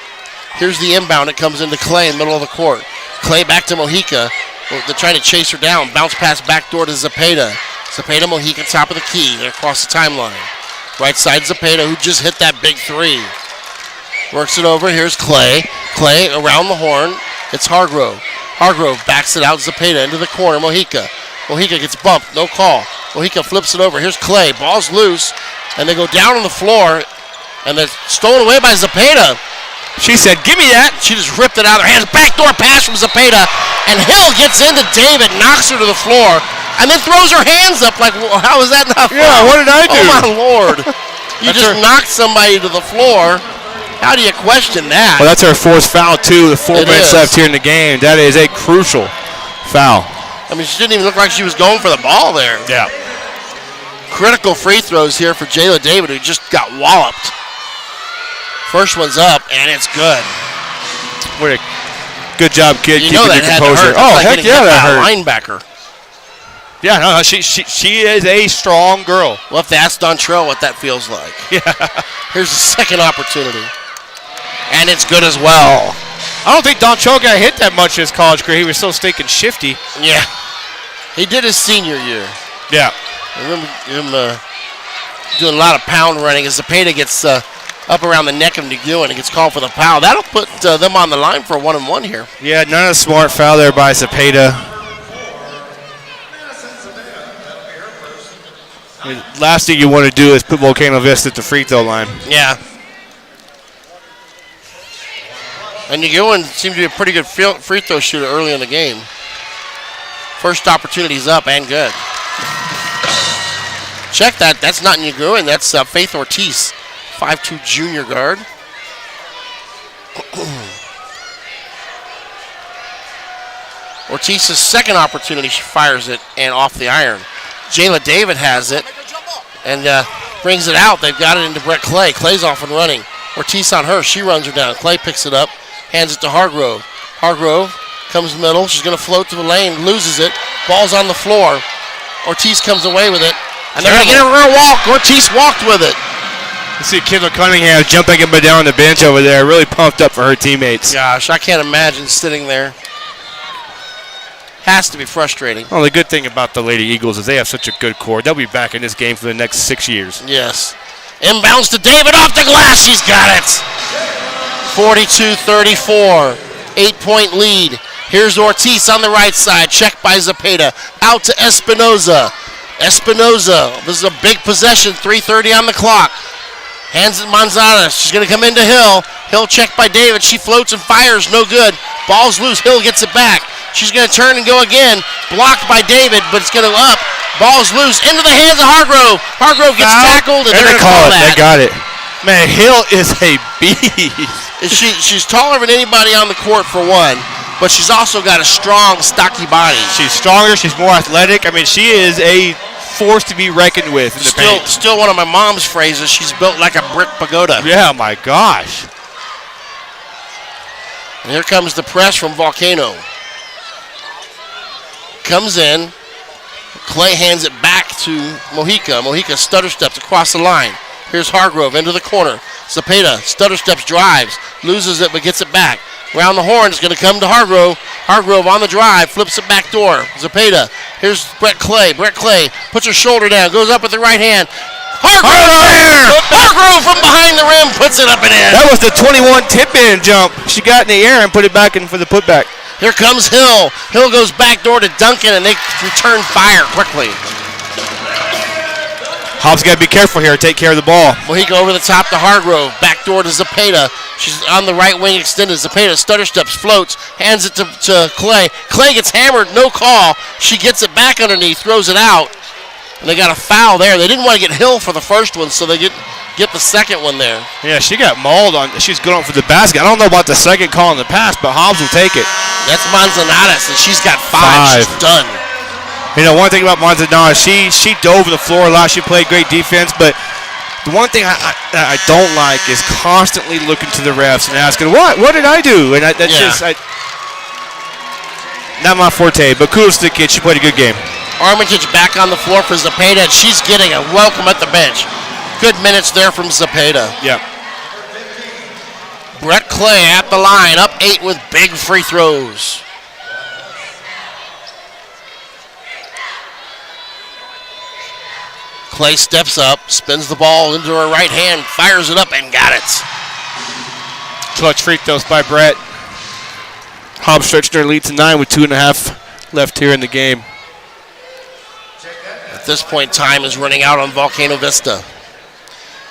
Here's the inbound. It comes into Clay in the middle of the court. Clay back to Mojica. They're trying to chase her down. Bounce pass back door to Zepeda. Zepeda, Mojica, top of the key. They're across the timeline. Right side Zepeda, who just hit that big three. Works it over. Here's Clay. Clay around the horn. It's Hargrove. Hargrove backs it out. Zepeda into the corner. Mojica. Mojica gets bumped. No call. Mojica flips it over. Here's Clay. Ball's loose. And they go down on the floor. And they're stolen away by Zepeda. She said, give me that. She just ripped it out of her hands. Backdoor pass from Zepeda. And Hill gets into David, knocks her to the floor, and then throws her hands up like, how is that not foul? Yeah, what did I do? Oh, my Lord. You just knocked somebody to the floor. How do you question that? Well, that's her fourth foul, too. The 4 minutes left here in the game. That is a crucial foul. I mean, she didn't even look like she was going for the ball there. Yeah. Critical free throws here for Jayla David, who just got walloped. First one's up, and it's good. What a good job, kid, You keeping know that your had to composure. hurt. Oh, That's like heck yeah, that hurt. linebacker. Yeah, no, she is a strong girl. We'll have to ask Dontrell what that feels like. Yeah. Here's the second opportunity. And it's good as well. I don't think Dontrell got hit that much in his college career. He was so stinking shifty. Yeah. He did his senior year. Yeah. I remember him doing a lot of pound running as Zepeda gets up around the neck of Nagu and he gets called for the foul. That'll put them on the line for a 1-and-1 here. Yeah, not a smart foul there by Zepeda. I mean, last thing you want to do is put Volcano Vista at the free throw line. Yeah. And Nagu seemed to be a pretty good free throw shooter early in the game. First opportunity's up and good. Check that. That's not Nagu, and that's Faith Ortiz, 5'2" junior guard. Ortiz's second opportunity, she fires it and off the iron. Jayla David has it and brings it out. They've got it into Brett Clay. Clay's off and running. Ortiz on her. She runs her down. Clay picks it up, hands it to Hargrove. Hargrove comes middle. She's going to float to the lane, loses it. Ball's on the floor. Ortiz comes away with it. And they're going to get her a walk. Ortiz walked with it. You see Kendall Cunningham jumping up and down the bench over there, really pumped up for her teammates. Gosh, I can't imagine sitting there. Has to be frustrating. Well, the good thing about the Lady Eagles is they have such a good core. They'll be back in this game for the next 6 years. Yes. Inbounds to David off the glass. She's got it. 42-34. 8-point lead. Here's Ortiz on the right side. Checked by Zepeda. Out to Espinoza. Espinoza. This is a big possession. 3:30 on the clock. Hands it Manzana. She's going to come into Hill. Hill checked by David. She floats and fires. No good. Ball's loose. Hill gets it back. She's going to turn and go again. Blocked by David, but it's going to up. Ball's loose. Into the hands of Hargrove. Hargrove gets tackled, and they're going to call that. They got it. Man, Hill is a beast. She's taller than anybody on the court, for one, but she's also got a strong, stocky body. She's stronger. She's more athletic. I mean, she is a force to be reckoned with in the paint. Still one of my mom's phrases, she's built like a brick pagoda. Yeah, my gosh. And here comes the press from Volcano. Comes in. Clay hands it back to Mojica. Mojica stutter steps across the line. Here's Hargrove into the corner. Zepeda stutter steps, drives, loses it but gets it back. Round the horn is going to come to Hargrove. Hargrove on the drive, flips it back door. Zepeda. Here's Brett Clay. Brett Clay puts her shoulder down, goes up with the right hand. Hargrove from behind the rim puts it up and in. That was the 21 tip-in jump. She got in the air and put it back in for the putback. Here comes Hill. Hill goes back door to Duncan, and they return fire quickly. Hobbs got to be careful here. Take care of the ball. Mojica over the top to Hargrove. Back door to Zepeda. She's on the right wing extended. Zepeda stutter steps, floats, hands it to Clay. Clay gets hammered, no call. She gets it back underneath, throws it out. And they got a foul there. They didn't want to get Hill for the first one, so they get the second one there. Yeah, she got mauled on. She's going for the basket. I don't know about the second call on the pass, but Hobbs will take it. That's Manzanares, and she's got five. She's done. You know, one thing about Manzanares, she dove to the floor a lot. She played great defense, but the one thing I don't like is constantly looking to the refs and asking, what did I do? And not my forte, but kudos to the kid. She played a good game. Armitage back on the floor for Zepeda, and she's getting a welcome at the bench. Good minutes there from Zepeda. Yeah. Brett Clay at the line, up 8 with big free throws. Clay steps up, spins the ball into her right hand, fires it up, and got it. Clutch free throws by Brett. Hobbs stretched their lead to 9 with 2.5 left here in the game. At this point, time is running out on Volcano Vista.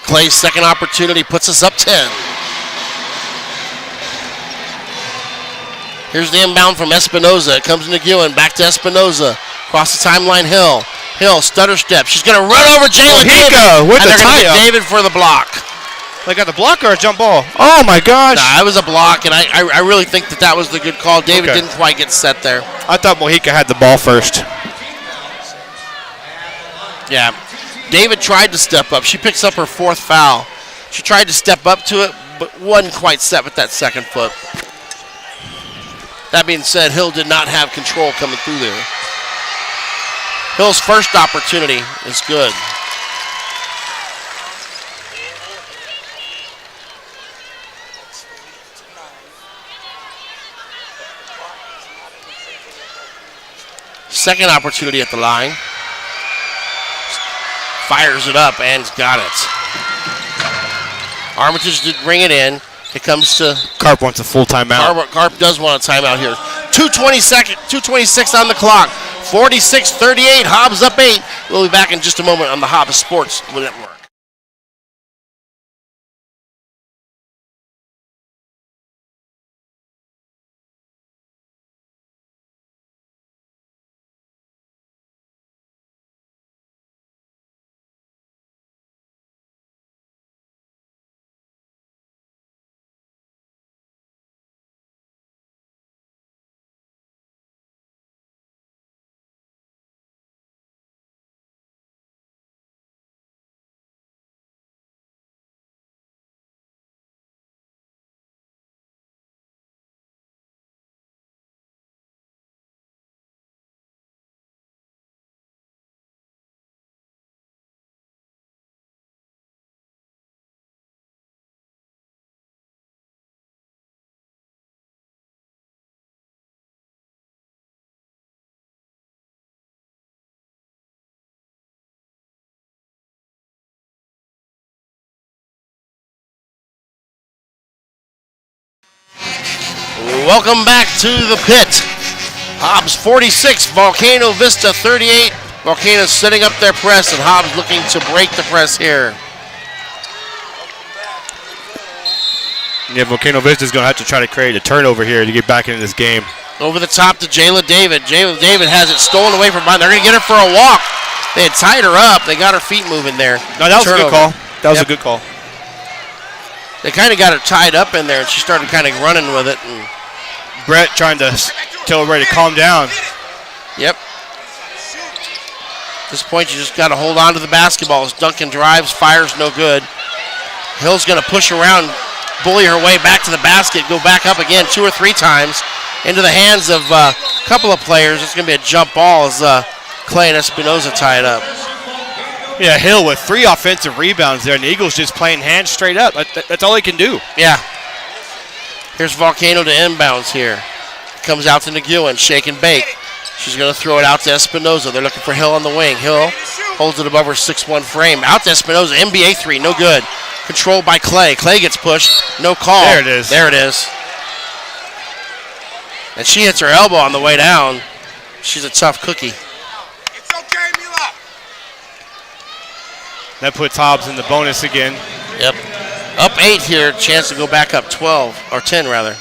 Clay's second opportunity puts us up 10. Here's the inbound from Espinoza. It comes into Nguyen, back to Espinoza. Across the timeline, Hill. Hill, stutter step. She's going to run over Jayla David. With and the they're going to tie-up. get David for the block. They got the block or a jump ball? Oh, my gosh. Nah, it was a block, and I really think that was the good call. David didn't quite get set there. I thought Mojica had the ball first. Yeah. David tried to step up. She picks up her fourth foul. She tried to step up to it, but wasn't quite set with that second foot. That being said, Hill did not have control coming through there. Hill's first opportunity is good. Second opportunity at the line. Fires it up and got it. Armitage did bring it in. It comes to Carp wants a full timeout. Carp does want a timeout here. 2:26 on the clock. 46-38. Hobbs up 8. We'll be back in just a moment on the Hobbs Sports Network. Welcome back to the pit. Hobbs 46, Volcano Vista 38. Volcano's setting up their press, and Hobbs looking to break the press here. Yeah, Volcano Vista is going to have to try to create a turnover here to get back into this game. Over the top to Jayla David. Jayla David has it stolen away from behind. They're going to get her for a walk. They had tied her up. They got her feet moving there. No, that was a good call. That was a good call. They kind of got her tied up in there, and she started kind of running with it. And Brett trying to tell everybody to calm down. Yep. At this point, you just got to hold on to the basketball. As Duncan drives, fires, no good. Hill's going to push around, bully her way back to the basket, go back up again 2 or 3 times into the hands of a couple of players. It's going to be a jump ball as Clay and Espinoza tie it up. Yeah, Hill with 3 offensive rebounds there, and the Eagles just playing hands straight up. That's all they can do. Yeah. Here's Volcano to inbounds here. Comes out to Nguyen, shake and bake. She's going to throw it out to Espinoza. They're looking for Hill on the wing. Hill holds it above her 6'1" frame. Out to Espinoza, NBA 3, no good. Controlled by Clay. Clay gets pushed, no call. There it is. There it is. And she hits her elbow on the way down. She's a tough cookie. It's okay, Mila. That puts Hobbs in the bonus again. Yep. Up 8 here, chance to go back up 12, or 10 rather.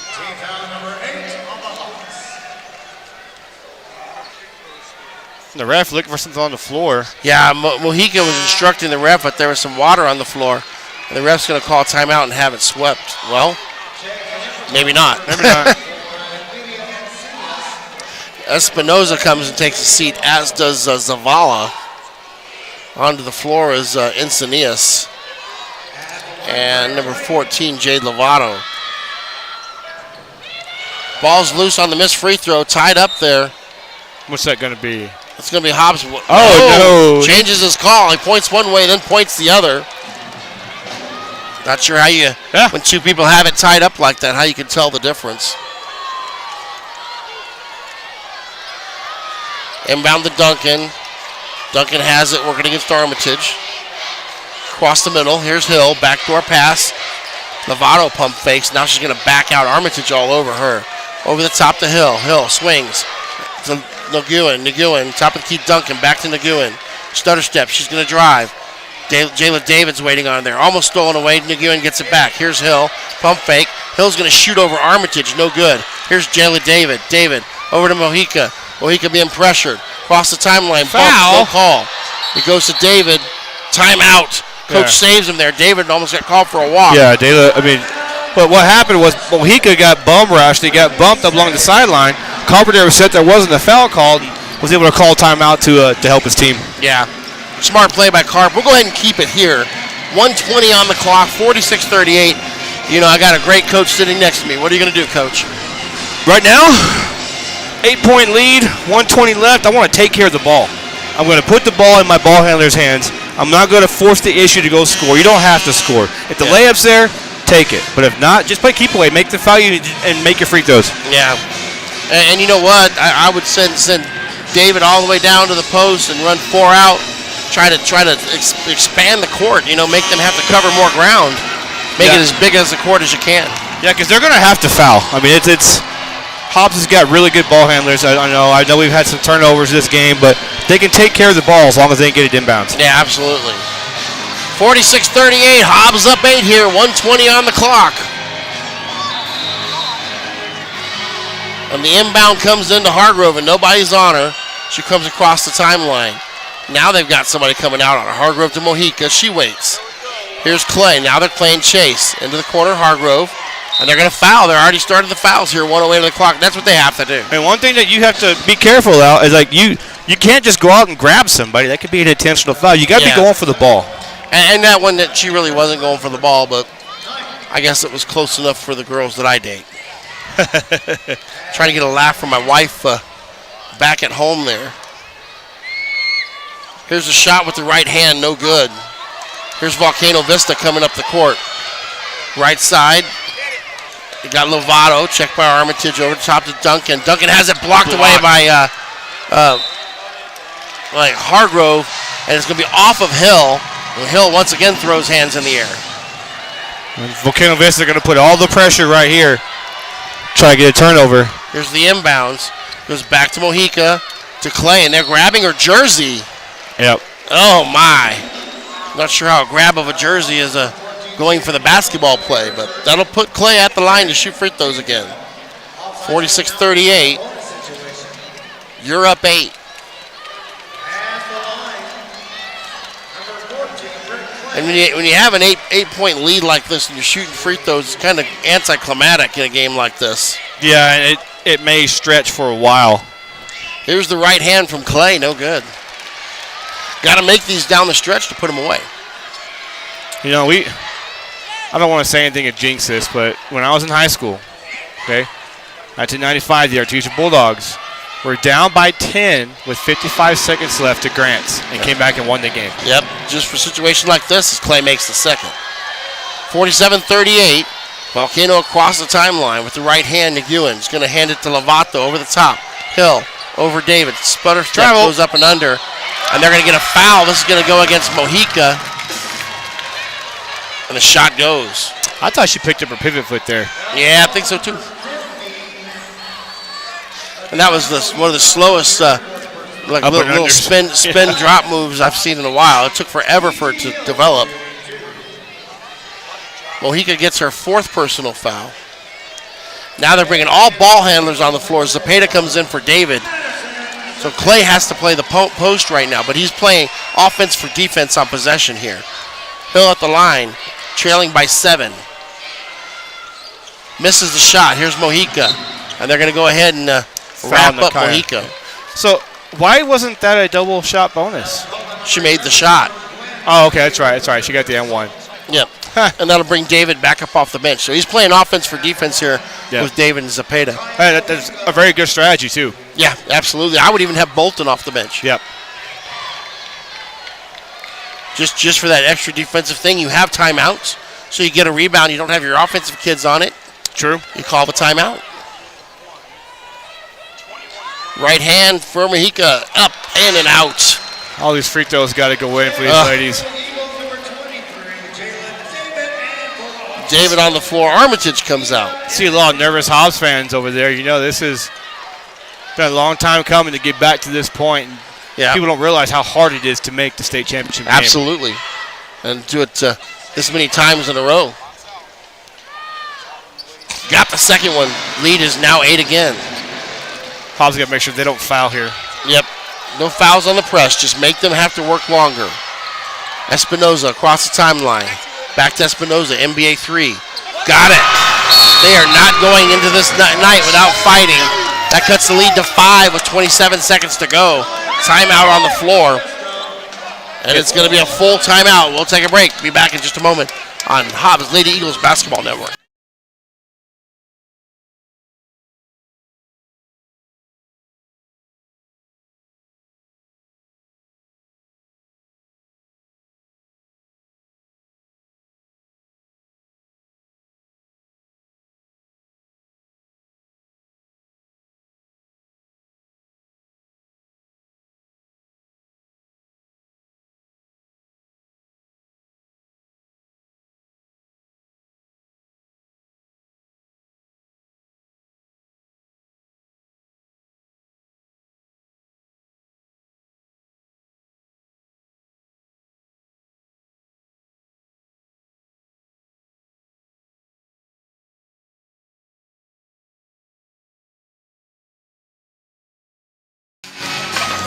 The ref looking for something on the floor. Yeah, Mojica was instructing the ref, but there was some water on the floor. And the ref's going to call timeout and have it swept. Well, maybe not. Maybe not. Espinoza comes and takes a seat, as does Zavala. Onto the floor is Encinias. And number 14, Jade Lovato. Ball's loose on the missed free throw, tied up there. What's that going to be? It's going to be Hobbs. Oh, no. Changes his call. He points one way, then points the other. Not sure how you, when 2 people have it tied up like that, how you can tell the difference. Inbound to Duncan. Duncan has it, working against Armitage. Across the middle, here's Hill, backdoor pass. Lovato pump fakes, now she's going to back out Armitage all over her. Over the top to Hill, Hill swings to Nguyen, top of the key Duncan, back to Nguyen. Stutter step, she's going to drive. Jayla David's waiting on there, almost stolen away, Nguyen gets it back. Here's Hill, pump fake. Hill's going to shoot over Armitage, no good. Here's Jayla David, over to Mojica. Mojica being pressured, across the timeline, Foul. no call. It goes to David, timeout. Coach saves him there. David almost got called for a walk. Yeah, but what happened was Mojica got bum rushed. He got bumped up along the sideline. Carpenter was set there wasn't a foul called. Was able to call timeout to help his team. Yeah. Smart play by Carp. We'll go ahead and keep it here. 1:20 on the clock, 46-38. You know, I got a great coach sitting next to me. What are you going to do, Coach? Right now, 8-point lead, 1:20 left. I want to take care of the ball. I'm going to put the ball in my ball handler's hands. I'm not going to force the issue to go score. You don't have to score. If the layup's there, take it. But if not, just play keep away. Make the foul and make your free throws. Yeah. And you know what? I would send David all the way down to the post and run 4 out. Try to expand the court. You know, make them have to cover more ground. Make it as big as the court as you can. Yeah, because they're going to have to foul. I mean, it's Hobbs has got really good ball handlers. I know we've had some turnovers this game, but they can take care of the ball as long as they can get it inbounds. Yeah, absolutely. 46-38, Hobbs up 8 here, 1:20 on the clock. And the inbound comes into Hargrove, and nobody's on her. She comes across the timeline. Now they've got somebody coming out on her. Hargrove to Mojica. She waits. Here's Clay. Now they're playing chase. Into the corner, Hargrove. And they're going to foul. They're already started the fouls here, 1:08 on the clock. That's what they have to do. And one thing that you have to be careful about is, like, you can't just go out and grab somebody. That could be an intentional foul. You got to be going for the ball. And that one that she really wasn't going for the ball, but I guess it was close enough for the girls that I date. Trying to get a laugh from my wife back at home there. Here's a shot with the right hand, no good. Here's Volcano VIsta coming up the court. Right side. You got Lovato, checked by Armitage, over the top to Duncan. Duncan has it blocked away by Hargrove, and it's going to be off of Hill. And Hill once again throws hands in the air. And Volcano VIsta are going to put all the pressure right here. Try to get a turnover. Here's the inbounds. Goes back to Mojica, to Clay, and they're grabbing her jersey. Yep. Oh, my. Not sure how a grab of a jersey is going for the basketball play, but that'll put Clay at the line to shoot free throws again. 46-38. You're up 8. And when you have an 8-point lead like this and you're shooting free throws, it's kind of anticlimactic in a game like this. Yeah, and it may stretch for a while. Here's the right hand from Clay, no good. Got to make these down the stretch to put them away. You know, I don't want to say anything to jinx this, but when I was in high school, okay, 1995, the Artesia Bulldogs were down by 10 with 55 seconds left to Grants and came back and won the game. Yep, just for a situation like this, as Clay makes the second. 47-38, Volcano across the timeline with the right hand to Nguyen. He's going to hand it to Lovato over the top. Hill over David. Sputter step goes up and under, and they're going to get a foul. This is going to go against Mojica. And the shot goes. I thought she picked up her pivot foot there. Yeah, I think so too. And that was one of the slowest little spin drop moves I've seen in a while. It took forever for it to develop. Mojica gets her 4th personal foul. Now they're bringing all ball handlers on the floor. Zepeda comes in for David. So Clay has to play the post right now, but he's playing offense for defense on possession here. Hill at the line, trailing by 7. Misses the shot. Here's Mojica. And they're going to go ahead and wrap up Mojica. So why wasn't that a double shot bonus? She made the shot. Oh, okay, that's right. She got the N1. Yep. And that'll bring David back up off the bench. So he's playing offense for defense here with David and Zepeda. Hey, that's a very good strategy, too. Yeah, absolutely. I would even have Bolton off the bench. Yep. Just for that extra defensive thing, you have timeouts. So you get a rebound. You don't have your offensive kids on it. True. You call the timeout. Right hand for Mojica. Up, in, and out. All these free throws got to go in for these ladies. David on the floor. Armitage comes out. See a lot of nervous Hobbs fans over there. You know, this has been a long time coming to get back to this point. And people don't realize how hard it is to make the state championship game. Absolutely. And do it this many times in a row. Got the second one. Lead is now 8 again. Hobbs got to make sure they don't foul here. Yep. No fouls on the press. Just make them have to work longer. Espinoza across the timeline. Back to Espinoza, NBA 3. Got it. They are not going into this night without fighting. That cuts the lead to 5 with 27 seconds to go. Timeout on the floor. And it's going to be a full timeout. We'll take a break. Be back in just a moment on Hobbs Lady Eagles Basketball Network.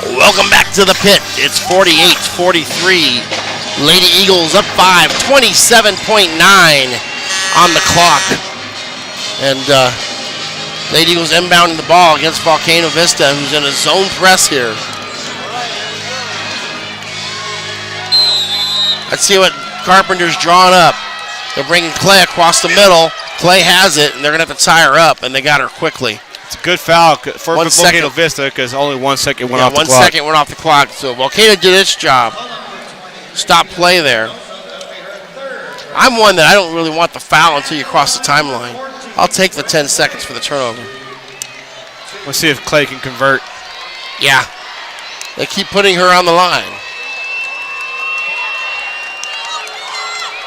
Welcome back to the pit. It's 48-43. Lady Eagles up 5, 27.9 on the clock. And Lady Eagles inbounding the ball against Volcano Vista, who's in a zone press here. Let's see what Carpenter's drawing up. They're bringing Clay across the middle. Clay has it, and they're going to have to tie her up, and they got her quickly. It's a good foul for Volcano Vista because only 1 second went off the clock. 1 second went off the clock, so Volcano did its job. Stop play there. I'm one that I don't really want the foul until you cross the timeline. I'll take the 10 seconds for the turnover. Let's see if Clay can convert. Yeah. They keep putting her on the line.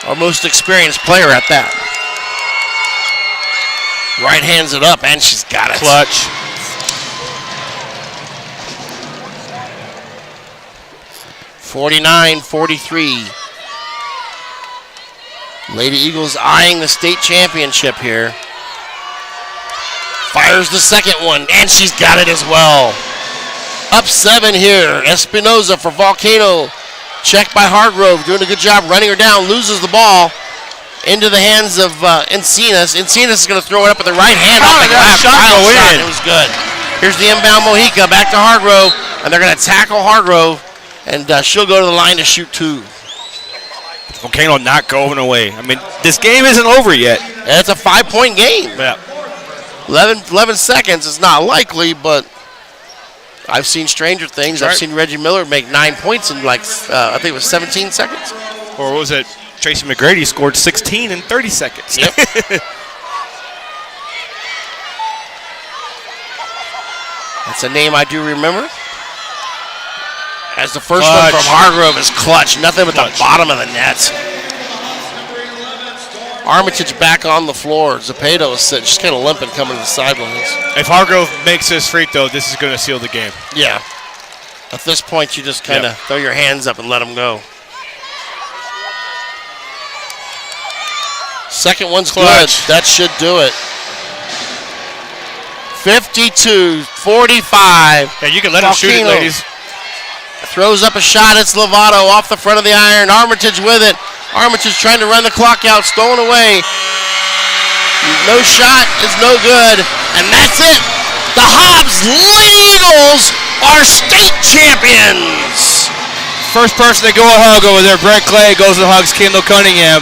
Our most experienced player at that. Right hands it up, and she's got it. Clutch. (49-43). Lady Eagles eyeing the state championship here. Fires the second one, and she's got it as well. Up 7 here. Espinoza for Volcano. Checked by Hargrove, doing a good job running her down. Loses the ball into the hands of Encinas. Encinas is going to throw it up with the right hand. That shot go in. It was good. Here's the inbound Mojica back to Hargrove, and they're going to tackle Hargrove, and she'll go to the line to shoot 2. Volcano not going away. I mean, this game isn't over yet. And it's a 5-point game. Yeah. 11 seconds is not likely, but I've seen stranger things. I've seen Reggie Miller make 9 points in I think it was 17 seconds. Or was it Tracy McGrady scored 16 in 30 seconds? Yep. That's a name I do remember. As the first one from Hargrove is clutch. Nothing but the bottom of the net. Armitage back on the floor. Zapata is sitting, just kind of limping coming to the sidelines. If Hargrove makes this free throw, this is going to seal the game. Yeah. At this point, you just kind of throw your hands up and let them go. Second one's clutch. Good. That should do it. 52-45. Yeah, you can let him shoot it, ladies. Throws up a shot. It's Lovato off the front of the iron. Armitage with it. Armitage trying to run the clock out. Stolen away. No shot is no good. And that's it. The Hobbs Lady Eagles are state champions. First person to go a hug over there. Brett Clay goes to hugs Kendall Cunningham.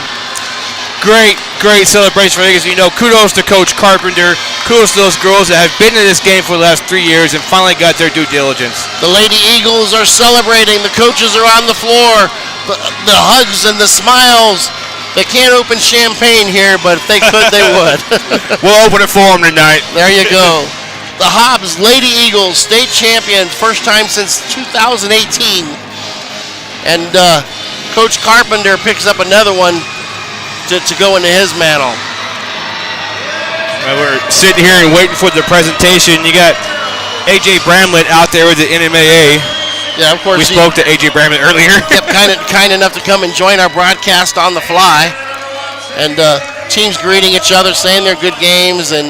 Great celebration for the Eagles. You know, kudos to Coach Carpenter. Kudos to those girls that have been in this game for the last 3 years and finally got their due diligence. The Lady Eagles are celebrating. The coaches are on the floor. The hugs and the smiles. They can't open champagne here, but if they could, they would. We'll open it for them tonight. There you go. The Hobbs Lady Eagles, state champions, first time since 2018. And Coach Carpenter picks up another one to go into his mantle. We're sitting here and waiting for the presentation. You got A.J. Bramlett out there with the NMAA. Yeah, of course. We spoke to A.J. Bramlett earlier. Yep, kind enough to come and join our broadcast on the fly. And teams greeting each other, saying they're good games, and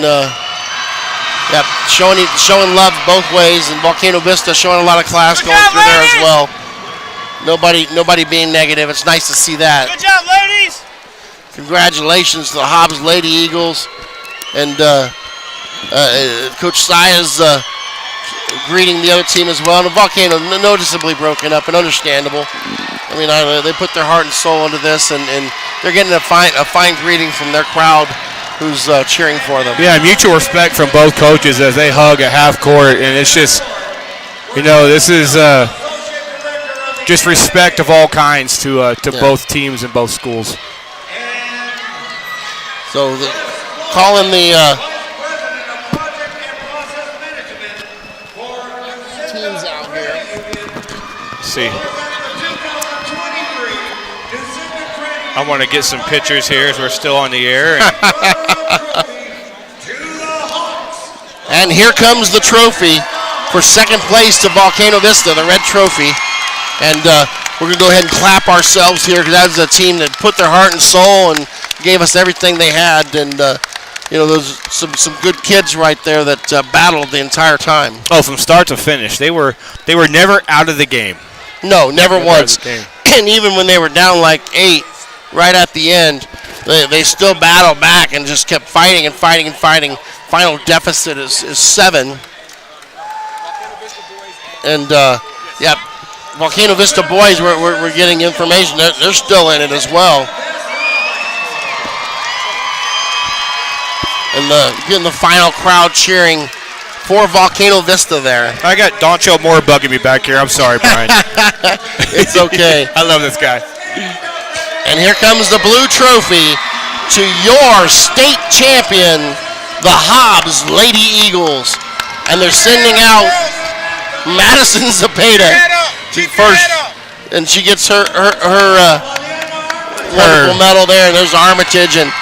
showing love both ways. And Volcano Vista showing a lot of class going through there as well. Nobody being negative. It's nice to see that. Good job, ladies! Congratulations to the Hobbs Lady Eagles. And Coach Saya's greeting the other team as well. And the Volcano noticeably broken up and understandable. I mean, they put their heart and soul into this, and they're getting a fine greeting from their crowd who's cheering for them. Yeah, mutual respect from both coaches as they hug at half court. And it's just, this is just respect of all kinds to both teams and both schools. So calling the teams out here. Let's see. I want to get some pictures here as we're still on the air. And here comes the trophy for second place to Volcano Vista, the red trophy. And we're going to go ahead and clap ourselves here because that was a team that put their heart and soul and gave us everything they had. And, those some good kids right there that battled the entire time. Oh, from start to finish. They were never out of the game. No, never once. And even when they were down like 8 right at the end, they still battled back and just kept fighting and fighting and fighting. Final deficit is 7. And, Volcano Vista boys, we're getting information. They're still in it as well. And getting the final crowd cheering for Volcano Vista there. I got Dontrell Moore bugging me back here. I'm sorry, Brian. It's okay. I love this guy. And here comes the blue trophy to your state champion, the Hobbs Lady Eagles. And they're sending out Madison Zapata to first. And she gets her wonderful medal there. And there's Armitage. And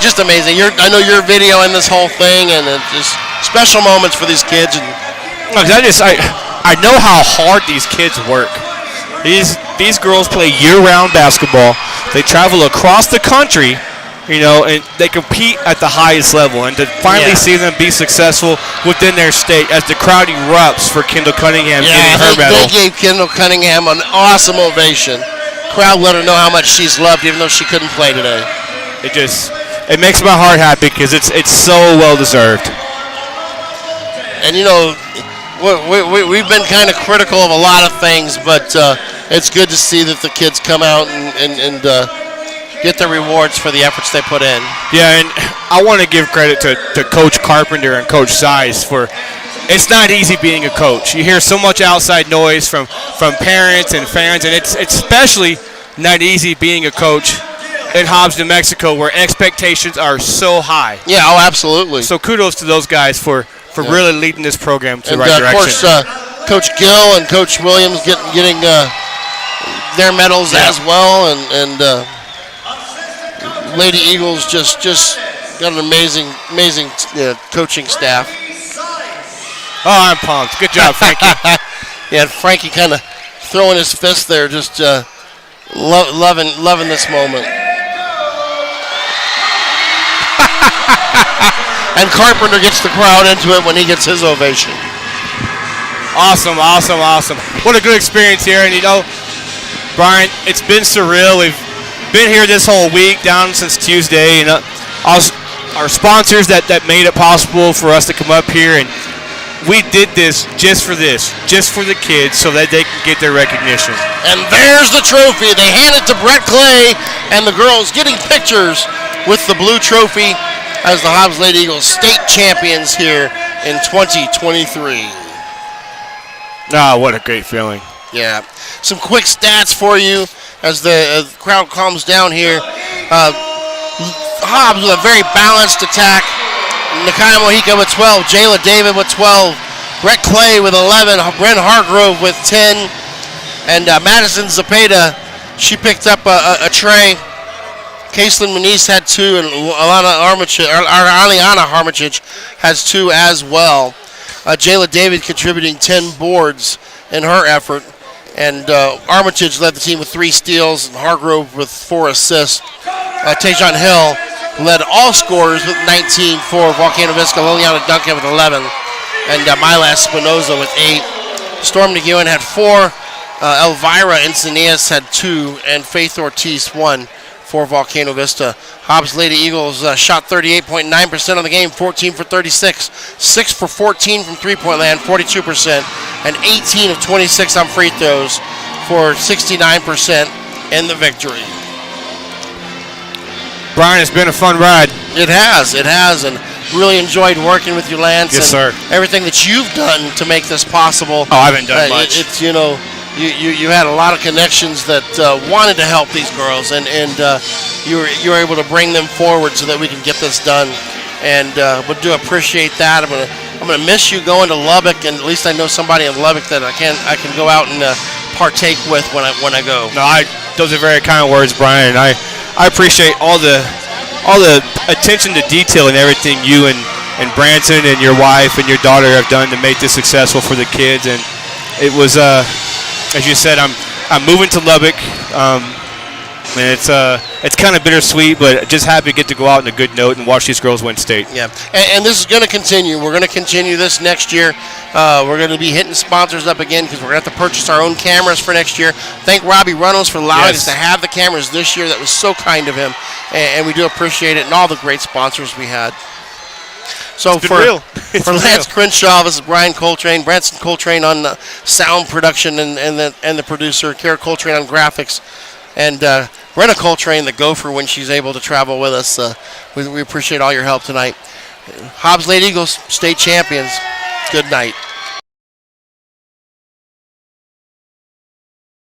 just amazing. I know you're videoing this whole thing, and it's just special moments for these kids. And I know how hard these kids work. These girls play year-round basketball. They travel across the country, and they compete at the highest level. And to finally see them be successful within their state as the crowd erupts for Kendall Cunningham getting her medal. They gave Kendall Cunningham an awesome ovation. Crowd let her know how much she's loved, even though she couldn't play today. It makes my heart happy because it's so well deserved. And we've been kind of critical of a lot of things, but it's good to see that the kids come out and get the rewards for the efforts they put in. Yeah, and I want to give credit to Coach Carpenter and Coach Size for. It's not easy being a coach. You hear so much outside noise from parents and fans, and it's especially not easy being a coach in Hobbs, New Mexico, where expectations are so high. Yeah, oh, absolutely. So kudos to those guys for really leading this program to the right direction. Of course, Coach Gill and Coach Williams getting their medals as well, and Lady Eagles just got an amazing coaching staff. Oh, I'm pumped. Good job, Frankie. Yeah, Frankie kind of throwing his fist there, just loving this moment. And Carpenter gets the crowd into it when he gets his ovation. Awesome. What a good experience here. And Brian, it's been surreal. We've been here this whole week, down since Tuesday. And our sponsors that made it possible for us to come up here. And we did this, just for the kids, so that they can get their recognition. And there's the trophy. They hand it to Brett Clay, and the girls getting pictures with the blue trophy as the Hobbs Lady Eagles state champions here in 2023. What a great feeling. Yeah. Some quick stats for you as the crowd calms down here. Hobbs with a very balanced attack. Nakai Mojica with 12, Jayla David with 12, Brett Clay with 11, Brent Hargrove with 10, And Madison Zepeda, she picked up a tray. Caitlin Muniz had 2, and Aliana Armitage has 2 as well. Jayla David contributing 10 boards in her effort. And Armitage led the team with 3 steals, and Hargrove with 4 assists. Tajon Hill led all scorers with 19 for Volcano Vista. Liliana Duncan with 11. And Myla Espinoza with 8. Storm McEwen had 4. Elvira Encinias had 2. And Faith Ortiz 1 for Volcano Vista. Hobbs Lady Eagles shot 38.9% of the game, 14 for 36, 6 for 14 from three-point land, 42%, and 18 of 26 on free throws for 69% in the victory. Brian, it's been a fun ride. It has, and really enjoyed working with you, Lance. Yes, and sir. Everything that you've done to make this possible. Oh, I haven't done much. It's, you know, you had a lot of connections that wanted to help these girls, and you were able to bring them forward so that we can get this done. And we do appreciate that. I'm gonna miss you going to Lubbock, and at least I know somebody in Lubbock that I can go out and partake with when I go. No, those are very kind words, Brian. And I appreciate all the attention to detail and everything you and Branson and your wife and your daughter have done to make this successful for the kids. And it was, as you said, I'm moving to Lubbock, and it's kind of bittersweet, but just happy to get to go out on a good note and watch these girls win state. Yeah, and this is going to continue. We're going to continue this next year. We're going to be hitting sponsors up again because we're going to have to purchase our own cameras for next year. Thank Robbie Reynolds for allowing us to have the cameras this year. That was so kind of him, and we do appreciate it, and all the great sponsors we had. So for Lance Crenshaw, this is Brian Coltrane, Branson Coltrane on the sound production and the producer, Kara Coltrane on graphics, and Brenna Coltrane, the gopher, when she's able to travel with us. We appreciate all your help tonight. Hobbs Lady Eagles, state champions. Good night.